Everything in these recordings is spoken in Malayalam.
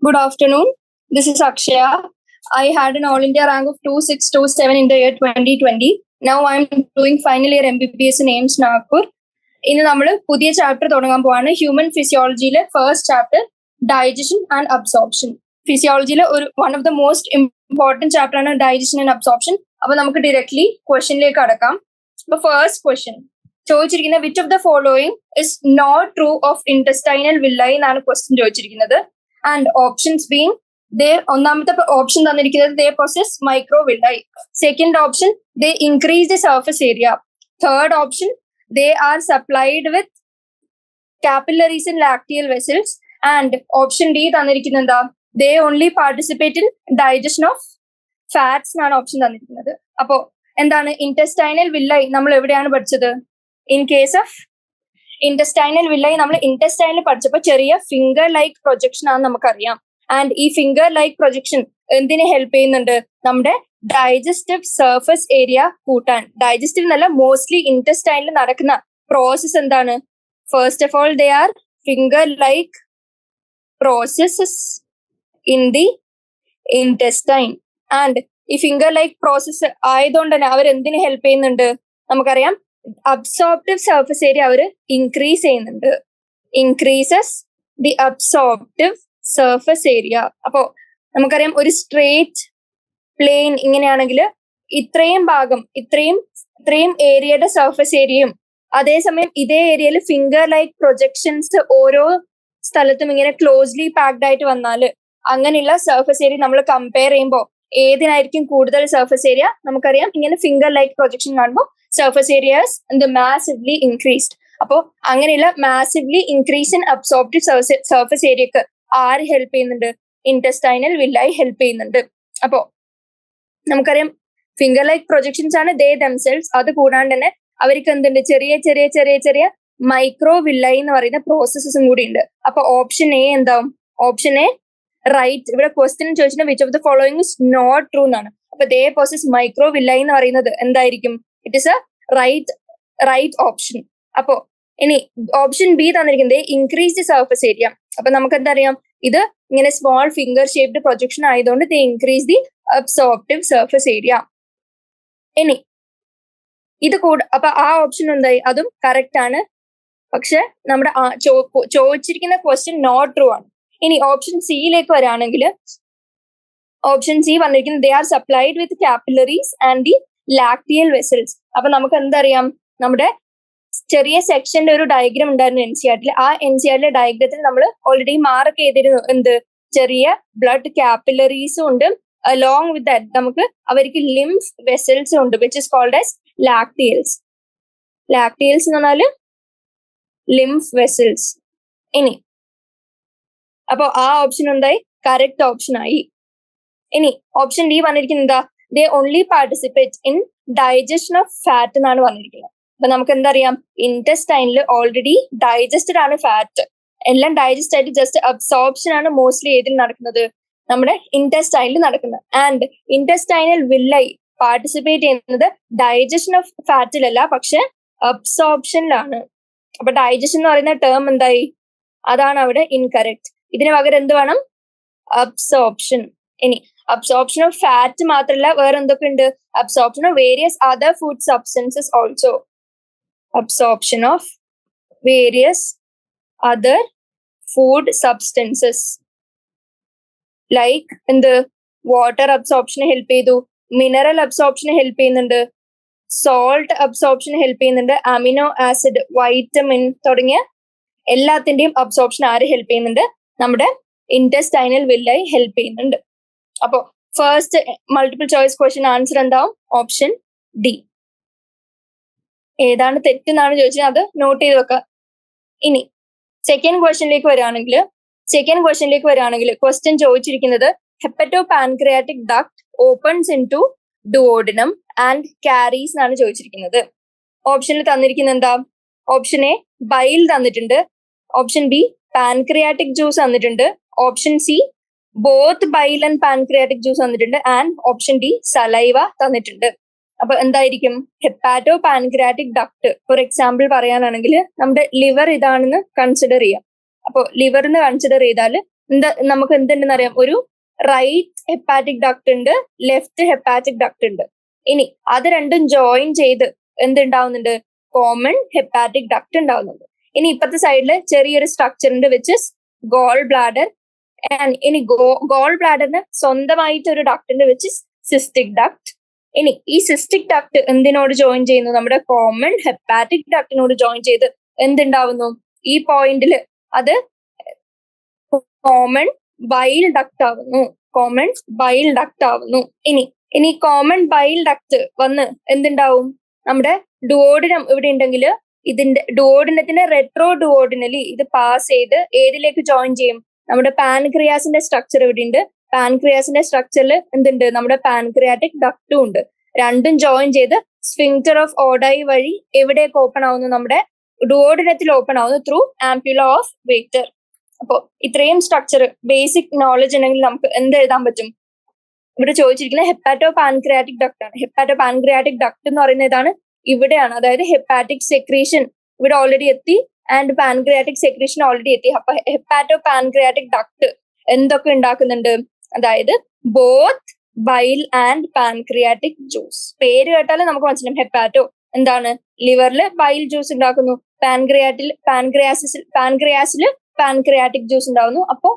Good afternoon. This is Akshaya. I had an All India rank of 2627 in the year 2020. Now I'm doing final year MBBS in AIMS Nagpur. ഇന്ന് നമ്മൾ പുതിയ ചാപ്റ്റർ തുടങ്ങാൻ പോവാണ്. ഹ്യൂമൻ ഫിസിയോളജിയിലെ first chapter digestion and absorption. ഫിസിയോളജിയിലെ one of the most important chapter ആണ് ഡൈജഷൻ ആൻഡ് അബ്സോർപ്ഷൻ. അപ്പൊ നമുക്ക് ഡയറക്ട്ലി ക്വസ്റ്റ്യനിലേക്ക് കടക്കാം. അപ്പൊ ഫസ്റ്റ് ക്വസ്റ്റ്യൻ ചോദിച്ചിരിക്കുന്നത് which of the following is not true of intestinal villi എന്നാണ് ക്വസ്റ്റ്യൻ ചോദിച്ചിരിക്കുന്നത്. ആൻഡ് ഓപ്ഷൻസ് ബീങ് ഒന്നാമത്തെ ഓപ്ഷൻ തന്നിരിക്കുന്നത് they possess microvilli. Second option they increase the surface area. Third option they are supplied with capillaries and lacteal vessels. And option D തന്നിരിക്കുന്നത് they only participate in digestion of fats എന്നാണ് ഓപ്ഷൻ തന്നിരിക്കുന്നത്. അപ്പോ എന്താണ് intestinal villi നമ്മൾ എവിടെയാണ് പഠിച്ചത്? In case of intestinal villi നമ്മൾ intestine പഠിച്ചപ്പോൾ ചെറിയ ഫിംഗർ ലൈക്ക് പ്രൊജക്ഷൻ ആണെന്ന് നമുക്കറിയാം. ആൻഡ് ഈ ഫിംഗർ ലൈക്ക് പ്രൊജക്ഷൻ എന്തിനെ ഹെൽപ്പ് ചെയ്യുന്നുണ്ട്? നമ്മുടെ ഡൈജസ്റ്റീവ് സർഫസ് ഏരിയ കൂട്ടാൻ. ഡൈജസ്റ്റീവ് എന്നല്ല, മോസ്റ്റ്ലി ഇന്റസ്റ്റൈനിൽ നടക്കുന്ന പ്രോസസ് എന്താണ്? First of all they are finger like processes in the intestine. And ഈ ഫിംഗർ ലൈക്ക് പ്രോസസ് ആയതുകൊണ്ട് തന്നെ അവർ എന്തിനു ഹെൽപ്പ് ചെയ്യുന്നുണ്ട്? നമുക്കറിയാം അബ്സോർപ്റ്റീവ് സർഫസ് ഏരിയ അവർ ഇൻക്രീസ് ചെയ്യുന്നുണ്ട്. Increases the absorptive surface area. അപ്പോ നമുക്കറിയാം ഒരു സ്ട്രേറ്റ് പ്ലെയിൻ ഇങ്ങനെയാണെങ്കിൽ ഇത്രയും ഭാഗം ഇത്രയും ഏരിയയുടെ സർഫസ് ഏരിയയും അതേസമയം ഇതേ ഏരിയയിൽ ഫിംഗർ ലൈക്ക് പ്രൊജക്ഷൻസ് ഓരോ സ്ഥലത്തും ഇങ്ങനെ ക്ലോസ്ലി പാക്ഡ് ആയിട്ട് വന്നാല് അങ്ങനെയുള്ള സർഫസ് ഏരിയ നമ്മൾ കമ്പയർ ചെയ്യുമ്പോൾ ഏതിനായിരിക്കും കൂടുതൽ സർഫസ് ഏരിയ? നമുക്കറിയാം ഇങ്ങനെ ഫിംഗർ ലൈക്ക് പ്രൊജക്ഷൻ കാണുമ്പോൾ സർഫസ് ഏരിയാസ് മാസിവ്ലി ഇൻക്രീസ്ഡ്. അപ്പോൾ അങ്ങനെയുള്ള മാസിവ്ലി ഇൻക്രീസ് ഇൻ അബ്സോർപ്റ്റീവ് സർഫസ് ഏരിയക്ക് ആര് ഹെൽപ്പ് ചെയ്യുന്നുണ്ട്? ഇന്റസ്റ്റൈനൽ വില്ലൈ ഹെൽപ്പ് ചെയ്യുന്നുണ്ട്. അപ്പോ നമുക്കറിയാം ഫിംഗർ ലൈക്ക് പ്രൊജക്ഷൻസ് ആണ് ദേ ദംസെൽസ്. അത് കൂടാണ്ട് തന്നെ അവർക്ക് എന്തുണ്ട്? ചെറിയ ചെറിയ ചെറിയ ചെറിയ മൈക്രോ വില്ലൈ എന്ന് പറയുന്ന പ്രോസസ്സും കൂടി ഉണ്ട്. അപ്പൊ ഓപ്ഷൻ എ എന്താവും? Option A right. ഇവിടെ ക്വസ്റ്റ്യൻ ചോദിച്ചിട്ട് which of the following is not true എന്നാണ്. അപ്പൊ ദേ പ്രോസസ് മൈക്രോ വില്ലൈ എന്ന് പറയുന്നത് എന്തായിരിക്കും? It is a right option. അപ്പോ ഇനി ഓപ്ഷൻ ബി തന്നിരിക്കുന്നത് ഇൻക്രീസ് ദി സർഫസ് ഏരിയ. അപ്പൊ നമുക്ക് എന്താ അറിയാം? ഇത് ഇങ്ങനെ സ്മോൾ ഫിംഗർ ഷേപ്ഡ് പ്രൊജക്ഷൻ ആയതുകൊണ്ട് they increase the absorptive surface area. ഇനി ഇത് അപ്പൊ ആ ഓപ്ഷൻ എന്തായി? അതും കറക്റ്റ് ആണ്. പക്ഷെ നമ്മുടെ ചോദിച്ചിരിക്കുന്ന ക്വസ്റ്റ്യൻ നോട്ട് ട്രൂ ആണ്. ഇനി ഓപ്ഷൻ സിയിലേക്ക് വരാണെങ്കിൽ ഓപ്ഷൻ സി വന്നിരിക്കുന്നത് they are supplied with capillaries and the lacteal vessels. അപ്പൊ നമുക്ക് എന്തറിയാം? നമ്മുടെ ചെറിയ സെക്ഷന്റെ ഒരു ഡയഗ്രാം ഉണ്ടായിരുന്നു NCERT. ആ NCERT ഡയഗ്രത്തിൽ നമ്മൾ ഓൾറെഡി മാർക്ക് ചെയ്തിരുന്നു എന്ത്? ചെറിയ ബ്ലഡ് കാപ്പിലറീസും ഉണ്ട്. അലോങ് വിത്ത് ദാറ്റ് നമുക്ക് അവർക്ക് ലിംഫ് വെസൽസും ഉണ്ട് വിച്ച് ഇസ് കോൾഡ് ആസ് ലാക്ടിയൽസ്. ലാക്ടിയൽസ് എന്ന് പറഞ്ഞാല് ലിംഫ് വെസൽസ്. ഇനി അപ്പൊ ആ ഓപ്ഷൻ എന്തായി? കറക്റ്റ് ഓപ്ഷൻ ആയി. ഇനി ഓപ്ഷൻ ഡി വന്നിരിക്കുന്നത് എന്താ? They only participate in digestion of fat എന്നാണ് പറഞ്ഞിരിക്കുന്നത്. അപ്പൊ നമുക്ക് എന്തറിയാം? ഇന്റസ്റ്റൈനിൽ ഓൾറെഡി ഡൈജസ്റ്റഡ് ആണ് ഫാറ്റ്. എല്ലാം ഡൈജസ്റ്റ് ആയിട്ട് ജസ്റ്റ് അബ്സോർപ്ഷൻ ആണ് മോസ്റ്റ്ലി ഏതിൽ നടക്കുന്നത്? നമ്മുടെ ഇന്റസ്റ്റൈനിൽ നടക്കുന്നത്. ആൻഡ് ഇന്റസ്റ്റൈനൽ വില്ലൈ പാർട്ടിസിപ്പേറ്റ് ചെയ്യുന്നത് ഡൈജഷൻ ഓഫ് ഫാറ്റിലല്ല, പക്ഷെ അബ്സോർപ്ഷനിലാണ്. അപ്പൊ ഡൈജഷൻ എന്ന് പറയുന്ന ടേം എന്തായി? അതാണ് അവിടെ ഇൻകറക്റ്റ്. ഇതിന് പകരം എന്ത് വേണം? അബ്സോർപ്ഷൻ. ഇനി അബ്സോർപ്ഷൻ ഓഫ് ഫാറ്റ് മാത്രമല്ല, വേറെ എന്തൊക്കെ ഉണ്ട്? Absorption of various other food substances also. Absorption of various other food substances like എന്ത്? വാട്ടർ അബ്സോർപ്ഷന് ഹെൽപ്പ് ചെയ്തു, മിനറൽ അബ്സോർപ്ഷന് ഹെൽപ്പ് ചെയ്യുന്നുണ്ട്, സോൾട്ട് അബ്സോർപ്ഷന് ഹെൽപ്പ് ചെയ്യുന്നുണ്ട്, അമിനോ ആസിഡ്, വൈറ്റമിൻ തുടങ്ങിയ എല്ലാത്തിന്റെയും അബ്സോർപ്ഷൻ ആര് ഹെൽപ്പ് ചെയ്യുന്നുണ്ട്? നമ്മുടെ ഇന്റസ്റ്റൈനൽ വില്ലൈ ഹെൽപ്പ് ചെയ്യുന്നുണ്ട്. അപ്പോ first multiple choice question answer എന്താവും? Option D. ഏതാണ് തെറ്റെന്നാണ് ചോദിച്ചത്, അത് നോട്ട് ചെയ്ത് വെക്കുക. ഇനി സെക്കൻഡ് ക്വസ്റ്റ്യനിലേക്ക് വരികയാണെങ്കിൽ ക്വസ്റ്റ്യൻ ചോദിച്ചിരിക്കുന്നത് hepato pancreatic duct opens in to duodenum and carries എന്നാണ് ചോദിച്ചിരിക്കുന്നത്. ഓപ്ഷനിൽ തന്നിരിക്കുന്നത് എന്താ? ഓപ്ഷൻ എ ബൈൽ തന്നിട്ടുണ്ട്, ഓപ്ഷൻ ബി പാൻക്രിയാറ്റിക് ജ്യൂസ് തന്നിട്ടുണ്ട്, option C both bile and pancreatic juice തന്നിട്ടുണ്ട്, ആൻഡ് ഓപ്ഷൻ ഡി സലൈവ തന്നിട്ടുണ്ട്. അപ്പൊ എന്തായിരിക്കും? Hepato pancreatic duct. For example പറയാനാണെങ്കിൽ നമ്മുടെ ലിവർ ഇതാണെന്ന് കൺസിഡർ ചെയ്യാം. അപ്പോൾ ലിവറിന് കൺസിഡർ ചെയ്താൽ നമുക്ക് എന്തുണ്ടെന്ന് അറിയാം, ഒരു റൈറ്റ് ഹെപ്പാറ്റിക് ഡക്ട് ഉണ്ട്, ലെഫ്റ്റ് ഹെപ്പാറ്റിക് ഡക്ട് ഉണ്ട്. ഇനി അത് രണ്ടും ജോയിൻ ചെയ്ത് എന്തുണ്ടാവുന്നുണ്ട്, കോമൺ ഹെപ്പാറ്റിക് ഡക്ട് ഉണ്ടാവുന്നുണ്ട്. ഇനി ഇപ്പത്തെ സൈഡില് ചെറിയൊരു സ്ട്രക്ചർ ഉണ്ട് വിച്ച് ഇസ് ഗോൾ ബ്ലാഡർ. ഇനി ഗോൾ ബ്ലാഡറിന് സ്വന്തമായിട്ട് ഒരു ഡക്ട് ഉണ്ട് വിച്ച് ഇസ് സിസ്റ്റിക് ഡക്ട്. ഇനി ഈ സിസ്റ്റിക് ഡക്ട് എന്തിനോട് ജോയിൻ ചെയ്യുന്നു, നമ്മുടെ കോമൺ ഹെപ്പാറ്റിക് ഡക്ടിനോട് ജോയിൻ ചെയ്ത് എന്തുണ്ടാവുന്നു, ഈ പോയിന്റില് അത് കോമൺ ബൈൽ ഡക്ട് ആവുന്നു, കോമൺ ബൈൽ ഡക്ട് ആവുന്നു. ഇനി കോമൺ ബൈൽ ഡക്ട് വന്ന് എന്തുണ്ടാവും, നമ്മുടെ ഡുവോഡിനം ഇവിടെ ഉണ്ടെങ്കിൽ ഇതിന്റെ ഡുവോഡിനത്തിന് റെട്രോ ഡുവോഡിനലി ഇത് പാസ് ചെയ്ത് ഏതിലേക്ക് ജോയിൻ ചെയ്യും, നമ്മുടെ പാൻക്രിയാസിന്റെ സ്ട്രക്ചർ ഇവിടെ ഉണ്ട്. പാൻക്രിയാസിന്റെ സ്ട്രക്ചറിൽ എന്തുണ്ട്, നമ്മുടെ പാൻക്രിയാറ്റിക് ഡക്റ്റും ഉണ്ട്. രണ്ടും ജോയിൻ ചെയ്ത് സ്ഫിങ്ക്റ്റർ ഓഫ് ഓഡൈ വഴി എവിടേക്ക് ഓപ്പൺ ആവുന്നു, നമ്മുടെ ഡുവോഡിനത്തിൽ ഓപ്പൺ ആവുന്നു ത്രൂ ആംപ്യുല ഓഫ് വേറ്റർ. അപ്പോ ഇത്രയും സ്ട്രക്ചർ ബേസിക് നോളജ് ഉണ്ടെങ്കിൽ നമുക്ക് എന്ത് എഴുതാൻ പറ്റും, ഇവിടെ ചോദിച്ചിരിക്കുന്നത് ഹെപ്പാറ്റോ പാൻക്രിയാറ്റിക് ഡക്ട് ആണ്. ഹെപ്പാറ്റോ പാൻക്രിയാറ്റിക് ഡക്ട് എന്ന് പറയുന്നത് ഇതാണ്, ഇവിടെയാണ്. അതായത് ഹെപ്പാറ്റിക് സെക്രീഷൻ ഇവിടെ ഓൾറെഡി എത്തി ആൻഡ് പാൻക്രിയാറ്റിക് സെക്രീഷൻ ഓൾറെഡി എത്തി. അപ്പൊ ഹെപ്പാറ്റോ പാൻക്രിയാറ്റിക് ഡക്ട് എന്തൊക്കെ ഉണ്ടാക്കുന്നുണ്ട്, അതായത് both bile and pancreatic juice. പേര് കേട്ടാൽ നമുക്ക് മനസ്സിലാവും ഹെപ്പാറ്റോ എന്താണ്, ലിവറിൽ ബൈൽ ജ്യൂസ് ഉണ്ടാക്കുന്നു, പാൻക്രിയാസിൽ പാൻക്രിയാറ്റിക് ജ്യൂസ് ഉണ്ടാവുന്നു. അപ്പോ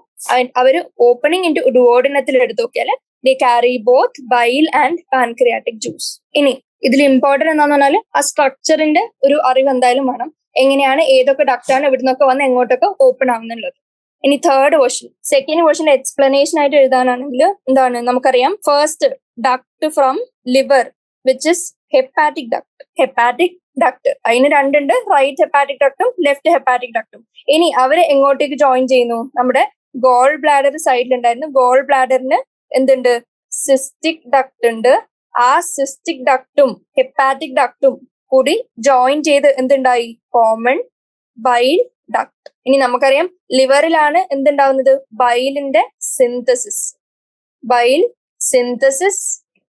അവര് ഓപ്പണിംഗ് ഇൻറ്റു ഡുവോഡിനത്തിൽ എടുത്തു നോക്കിയാൽ they carry both bile and pancreatic juice. ഇനി ഇതിൽ ഇമ്പോർട്ടന്റ് എന്താന്ന് പറഞ്ഞാൽ ആ സ്ട്രക്ചറിന്റെ ഒരു അറിവ് എന്തായാലും വേണം, എങ്ങനെയാണ് ഏതൊക്കെ ഡക്റ്റാണ് ഇവിടെ നിന്നൊക്കെ വന്ന് എങ്ങോട്ടൊക്കെ ഓപ്പൺ ആവുന്നുള്ളത്. ഇനി third question, second question explanation ആയിട്ട് എഴുതാനാണെങ്കിൽ എന്താണ്, നമുക്കറിയാം first duct from liver which is hepatic duct. Hepatic duct അതിന് രണ്ടുണ്ട്, റൈറ്റ് ഹെപ്പാറ്റിക് ഡക്ടും ലെഫ്റ്റ് ഹെപ്പാറ്റിക് ഡക്ടും. ഇനി അവര് എങ്ങോട്ടേക്ക് ജോയിൻ ചെയ്യുന്നു, നമ്മുടെ ഗോൾ ബ്ലാഡർ സൈഡിലുണ്ടായിരുന്നു. ഗോൾ ബ്ലാഡറിന് എന്തുണ്ട്, സിസ്റ്റിക് ഡക്ട് ഉണ്ട്. ആ സിസ്റ്റിക് ഡക്ടും ഹെപ്പാറ്റിക് ഡക്ടും കൂടി ജോയിൻ ചെയ്ത് എന്തുണ്ടായി, കോമൺ ബൈൽ ഡക്ട്. ഇനി നമുക്കറിയാം ലിവറിലാണ് എന്തുണ്ടാവുന്നത്, ബൈലിന്റെ synthesis. Bile synthesis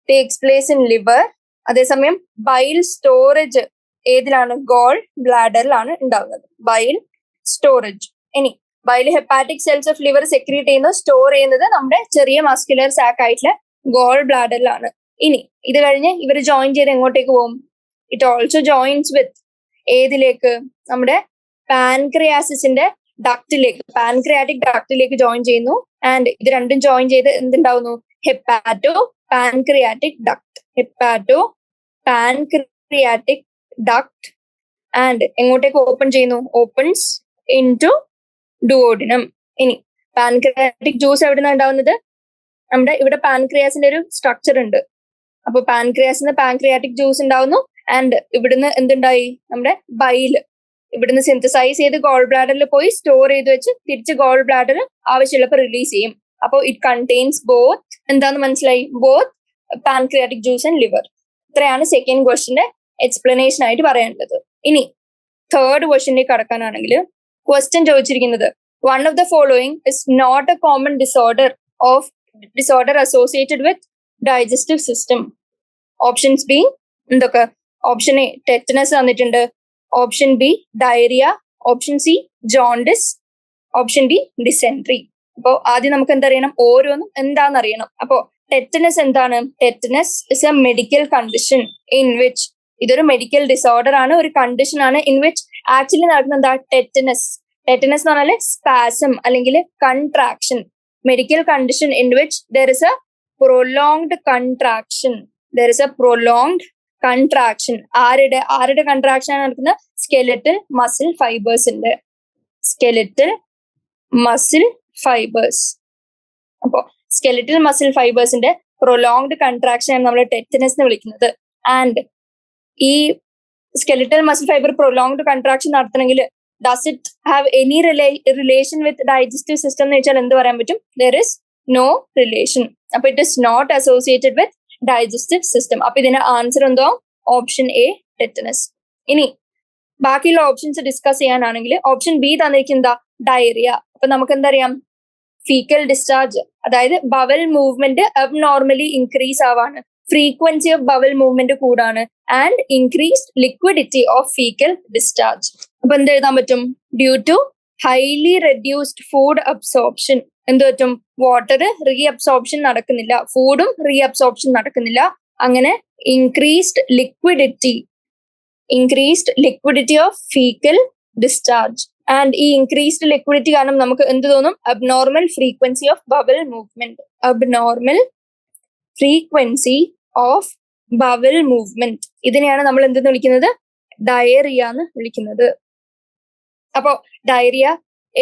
takes place in liver. അതേസമയം ബൈൽ സ്റ്റോറേജ് ഏതിലാണ്, ഗോൾ ബ്ലാഡറിലാണ് ഉണ്ടാവുന്നത്, ബൈൽ സ്റ്റോറേജ്. ഇനി bile hepatic cells of liver secrete ചെയ്യുന്നത്, സ്റ്റോർ ചെയ്യുന്നത് നമ്മുടെ ചെറിയ മസ്കുലർ സാക്ക് ആയിട്ടുള്ള ഗോൾ ബ്ലാഡറിലാണ്. ഇനി ഇത് കഴിഞ്ഞ് ഇവർ ജോയിൻ ചെയ്ത് എങ്ങോട്ടേക്ക് പോകും, ഇറ്റ് ഓൾസോ ജോയിൻസ് വിത്ത് ഏതിലേക്ക്, നമ്മുടെ പാൻക്രിയാസിന്റെ ഡക്റ്റിലേക്ക്, പാൻക്രിയാറ്റിക് ഡക്റ്റിലേക്ക് ജോയിൻ ചെയ്യുന്നു. ആൻഡ് ഇത് രണ്ടും ജോയിൻ ചെയ്ത് എന്തുണ്ടാവുന്നു, hepato pancreatic duct. Hepato pancreatic duct. And എങ്ങോട്ടേക്ക് open ചെയ്യുന്നു, ഓപ്പൺസ് ഇൻ ടു ഡുവോഡിനം. ഇനി പാൻക്രിയാറ്റിക് ജ്യൂസ് എവിടെ നിന്നാണ് ഉണ്ടാവുന്നത്, നമ്മുടെ ഇവിടെ പാൻക്രിയാസിന്റെ ഒരു സ്ട്രക്ചർ ഉണ്ട്. അപ്പൊ പാൻക്രിയാസിന് പാൻക്രിയാറ്റിക് ജ്യൂസ് ഉണ്ടാവുന്നു. ആൻഡ് ഇവിടുന്ന് എന്തുണ്ടായി, നമ്മുടെ ബൈല് ഇവിടുന്ന് സിന്തസൈസ് ചെയ്ത് ഗോൾ ബ്ലാഡറിൽ പോയി സ്റ്റോർ ചെയ്ത് വെച്ച് തിരിച്ച് ഗോൾ ബ്ലാഡർ ആവശ്യമുള്ളപ്പോൾ റിലീസ് ചെയ്യും. അപ്പോൾ ഇറ്റ് കണ്ടെയ്ൻസ് ബോത്ത്, എന്താന്ന് മനസ്സിലായി, both pancreatic juice and liver. ഇത്രയാണ് സെക്കൻഡ് ക്വസ്റ്റിന്റെ എക്സ്പ്ലനേഷൻ ആയിട്ട് പറയാനുള്ളത്. ഇനി തേർഡ് ക്വസ്റ്റിലേക്ക് കടക്കാനാണെങ്കിൽ ക്വസ്റ്റ്യൻ ചോദിച്ചിരിക്കുന്നത്, one of the following is not a common disorder associated with digestive system. Options B എന്തൊക്കെ, ഓപ്ഷൻ എ ടെറ്റനസ് തന്നിട്ടുണ്ട്, option B diarrhoea, option C jaundice, option D dysentery. അപ്പോൾ ആദ്യം നമുക്ക് എന്തറിയണം, ഓരോന്നും എന്താണെന്ന് അറിയണം. അപ്പോ ടെറ്റനസ് എന്താണ്, tetanus is A medical condition in which, ഇതൊരു മെഡിക്കൽ ഡിസോർഡർ ആണ്, ഒരു കണ്ടീഷൻ ആണ് ഇൻ വിച്ച് ആക്ച്വലി നടക്കുന്ന എന്താ, ടെറ്റനസ് എന്ന് പറഞ്ഞാൽ സ്പാസം അല്ലെങ്കിൽ contraction. Medical condition in which there is a prolonged contraction. ആരുടെ കൺട്രാക്ഷൻ ആണ് നടക്കുന്നത്, സ്കെലറ്റൽ മസിൽ ഫൈബേഴ്സിന്റെ. അപ്പോ സ്കെലറ്റൽ മസിൽ ഫൈബേഴ്സിന്റെ പ്രൊലോങ്ഡ് കൺട്രാക്ഷൻ ആണ് നമ്മൾ ടെറ്റനസ് എന്ന് വിളിക്കുന്നത്. ആൻഡ് ഈ skeletal muscle fibre prolonged contraction നടത്തണമെങ്കിൽ does it have any relation with digestive system എന്ന് വെച്ചാൽ എന്ത് പറയാൻ പറ്റും, ദർ ഇസ് നോ റിലേഷൻ. അപ്പൊ it is not associated with digestive system. അപ്പൊ ഇതിന്റെ ആൻസർ എന്തോ, ഓപ്ഷൻ എ ടെറ്റനസ്. ഇനി ബാക്കിയുള്ള ഓപ്ഷൻസ് ഡിസ്കസ് ചെയ്യാനാണെങ്കിൽ ഓപ്ഷൻ ബി തന്നിരിക്കുന്ന ഡയറിയ. അപ്പൊ നമുക്ക് എന്തറിയാം, ഫീക്കൽ ഡിസ്ചാർജ്, അതായത് ബവൽ മൂവ്മെന്റ് അബ്നോർമലി ഇൻക്രീസ് ആവാണ്, ഫ്രീക്വൻസി ഓഫ് ബവൽ മൂവ്മെന്റ് കൂടാണ്, and increased liquidity of faecal discharge. അപ്പൊ എന്ത് എഴുതാൻ പറ്റും, due to highly reduced food absorption. എന്ത് പറ്റും? വാട്ടർ റീഅബ്സോർപ്ഷൻ നടക്കുന്നില്ല, ഫുഡും റീഅബ്സോർപ്ഷൻ നടക്കുന്നില്ല. അങ്ങനെ increased liquidity of faecal discharge. And ഈ ഇൻക്രീസ്ഡ് ലിക്വിഡിറ്റി കാരണം നമുക്ക് എന്ത് തോന്നും? Abnormal frequency of bowel movement. ഇതിനെയാണ് നമ്മൾ എന്തെന്ന് വിളിക്കുന്നത്? ഡയറിയ എന്ന് വിളിക്കുന്നത്. അപ്പോ ഡയറിയ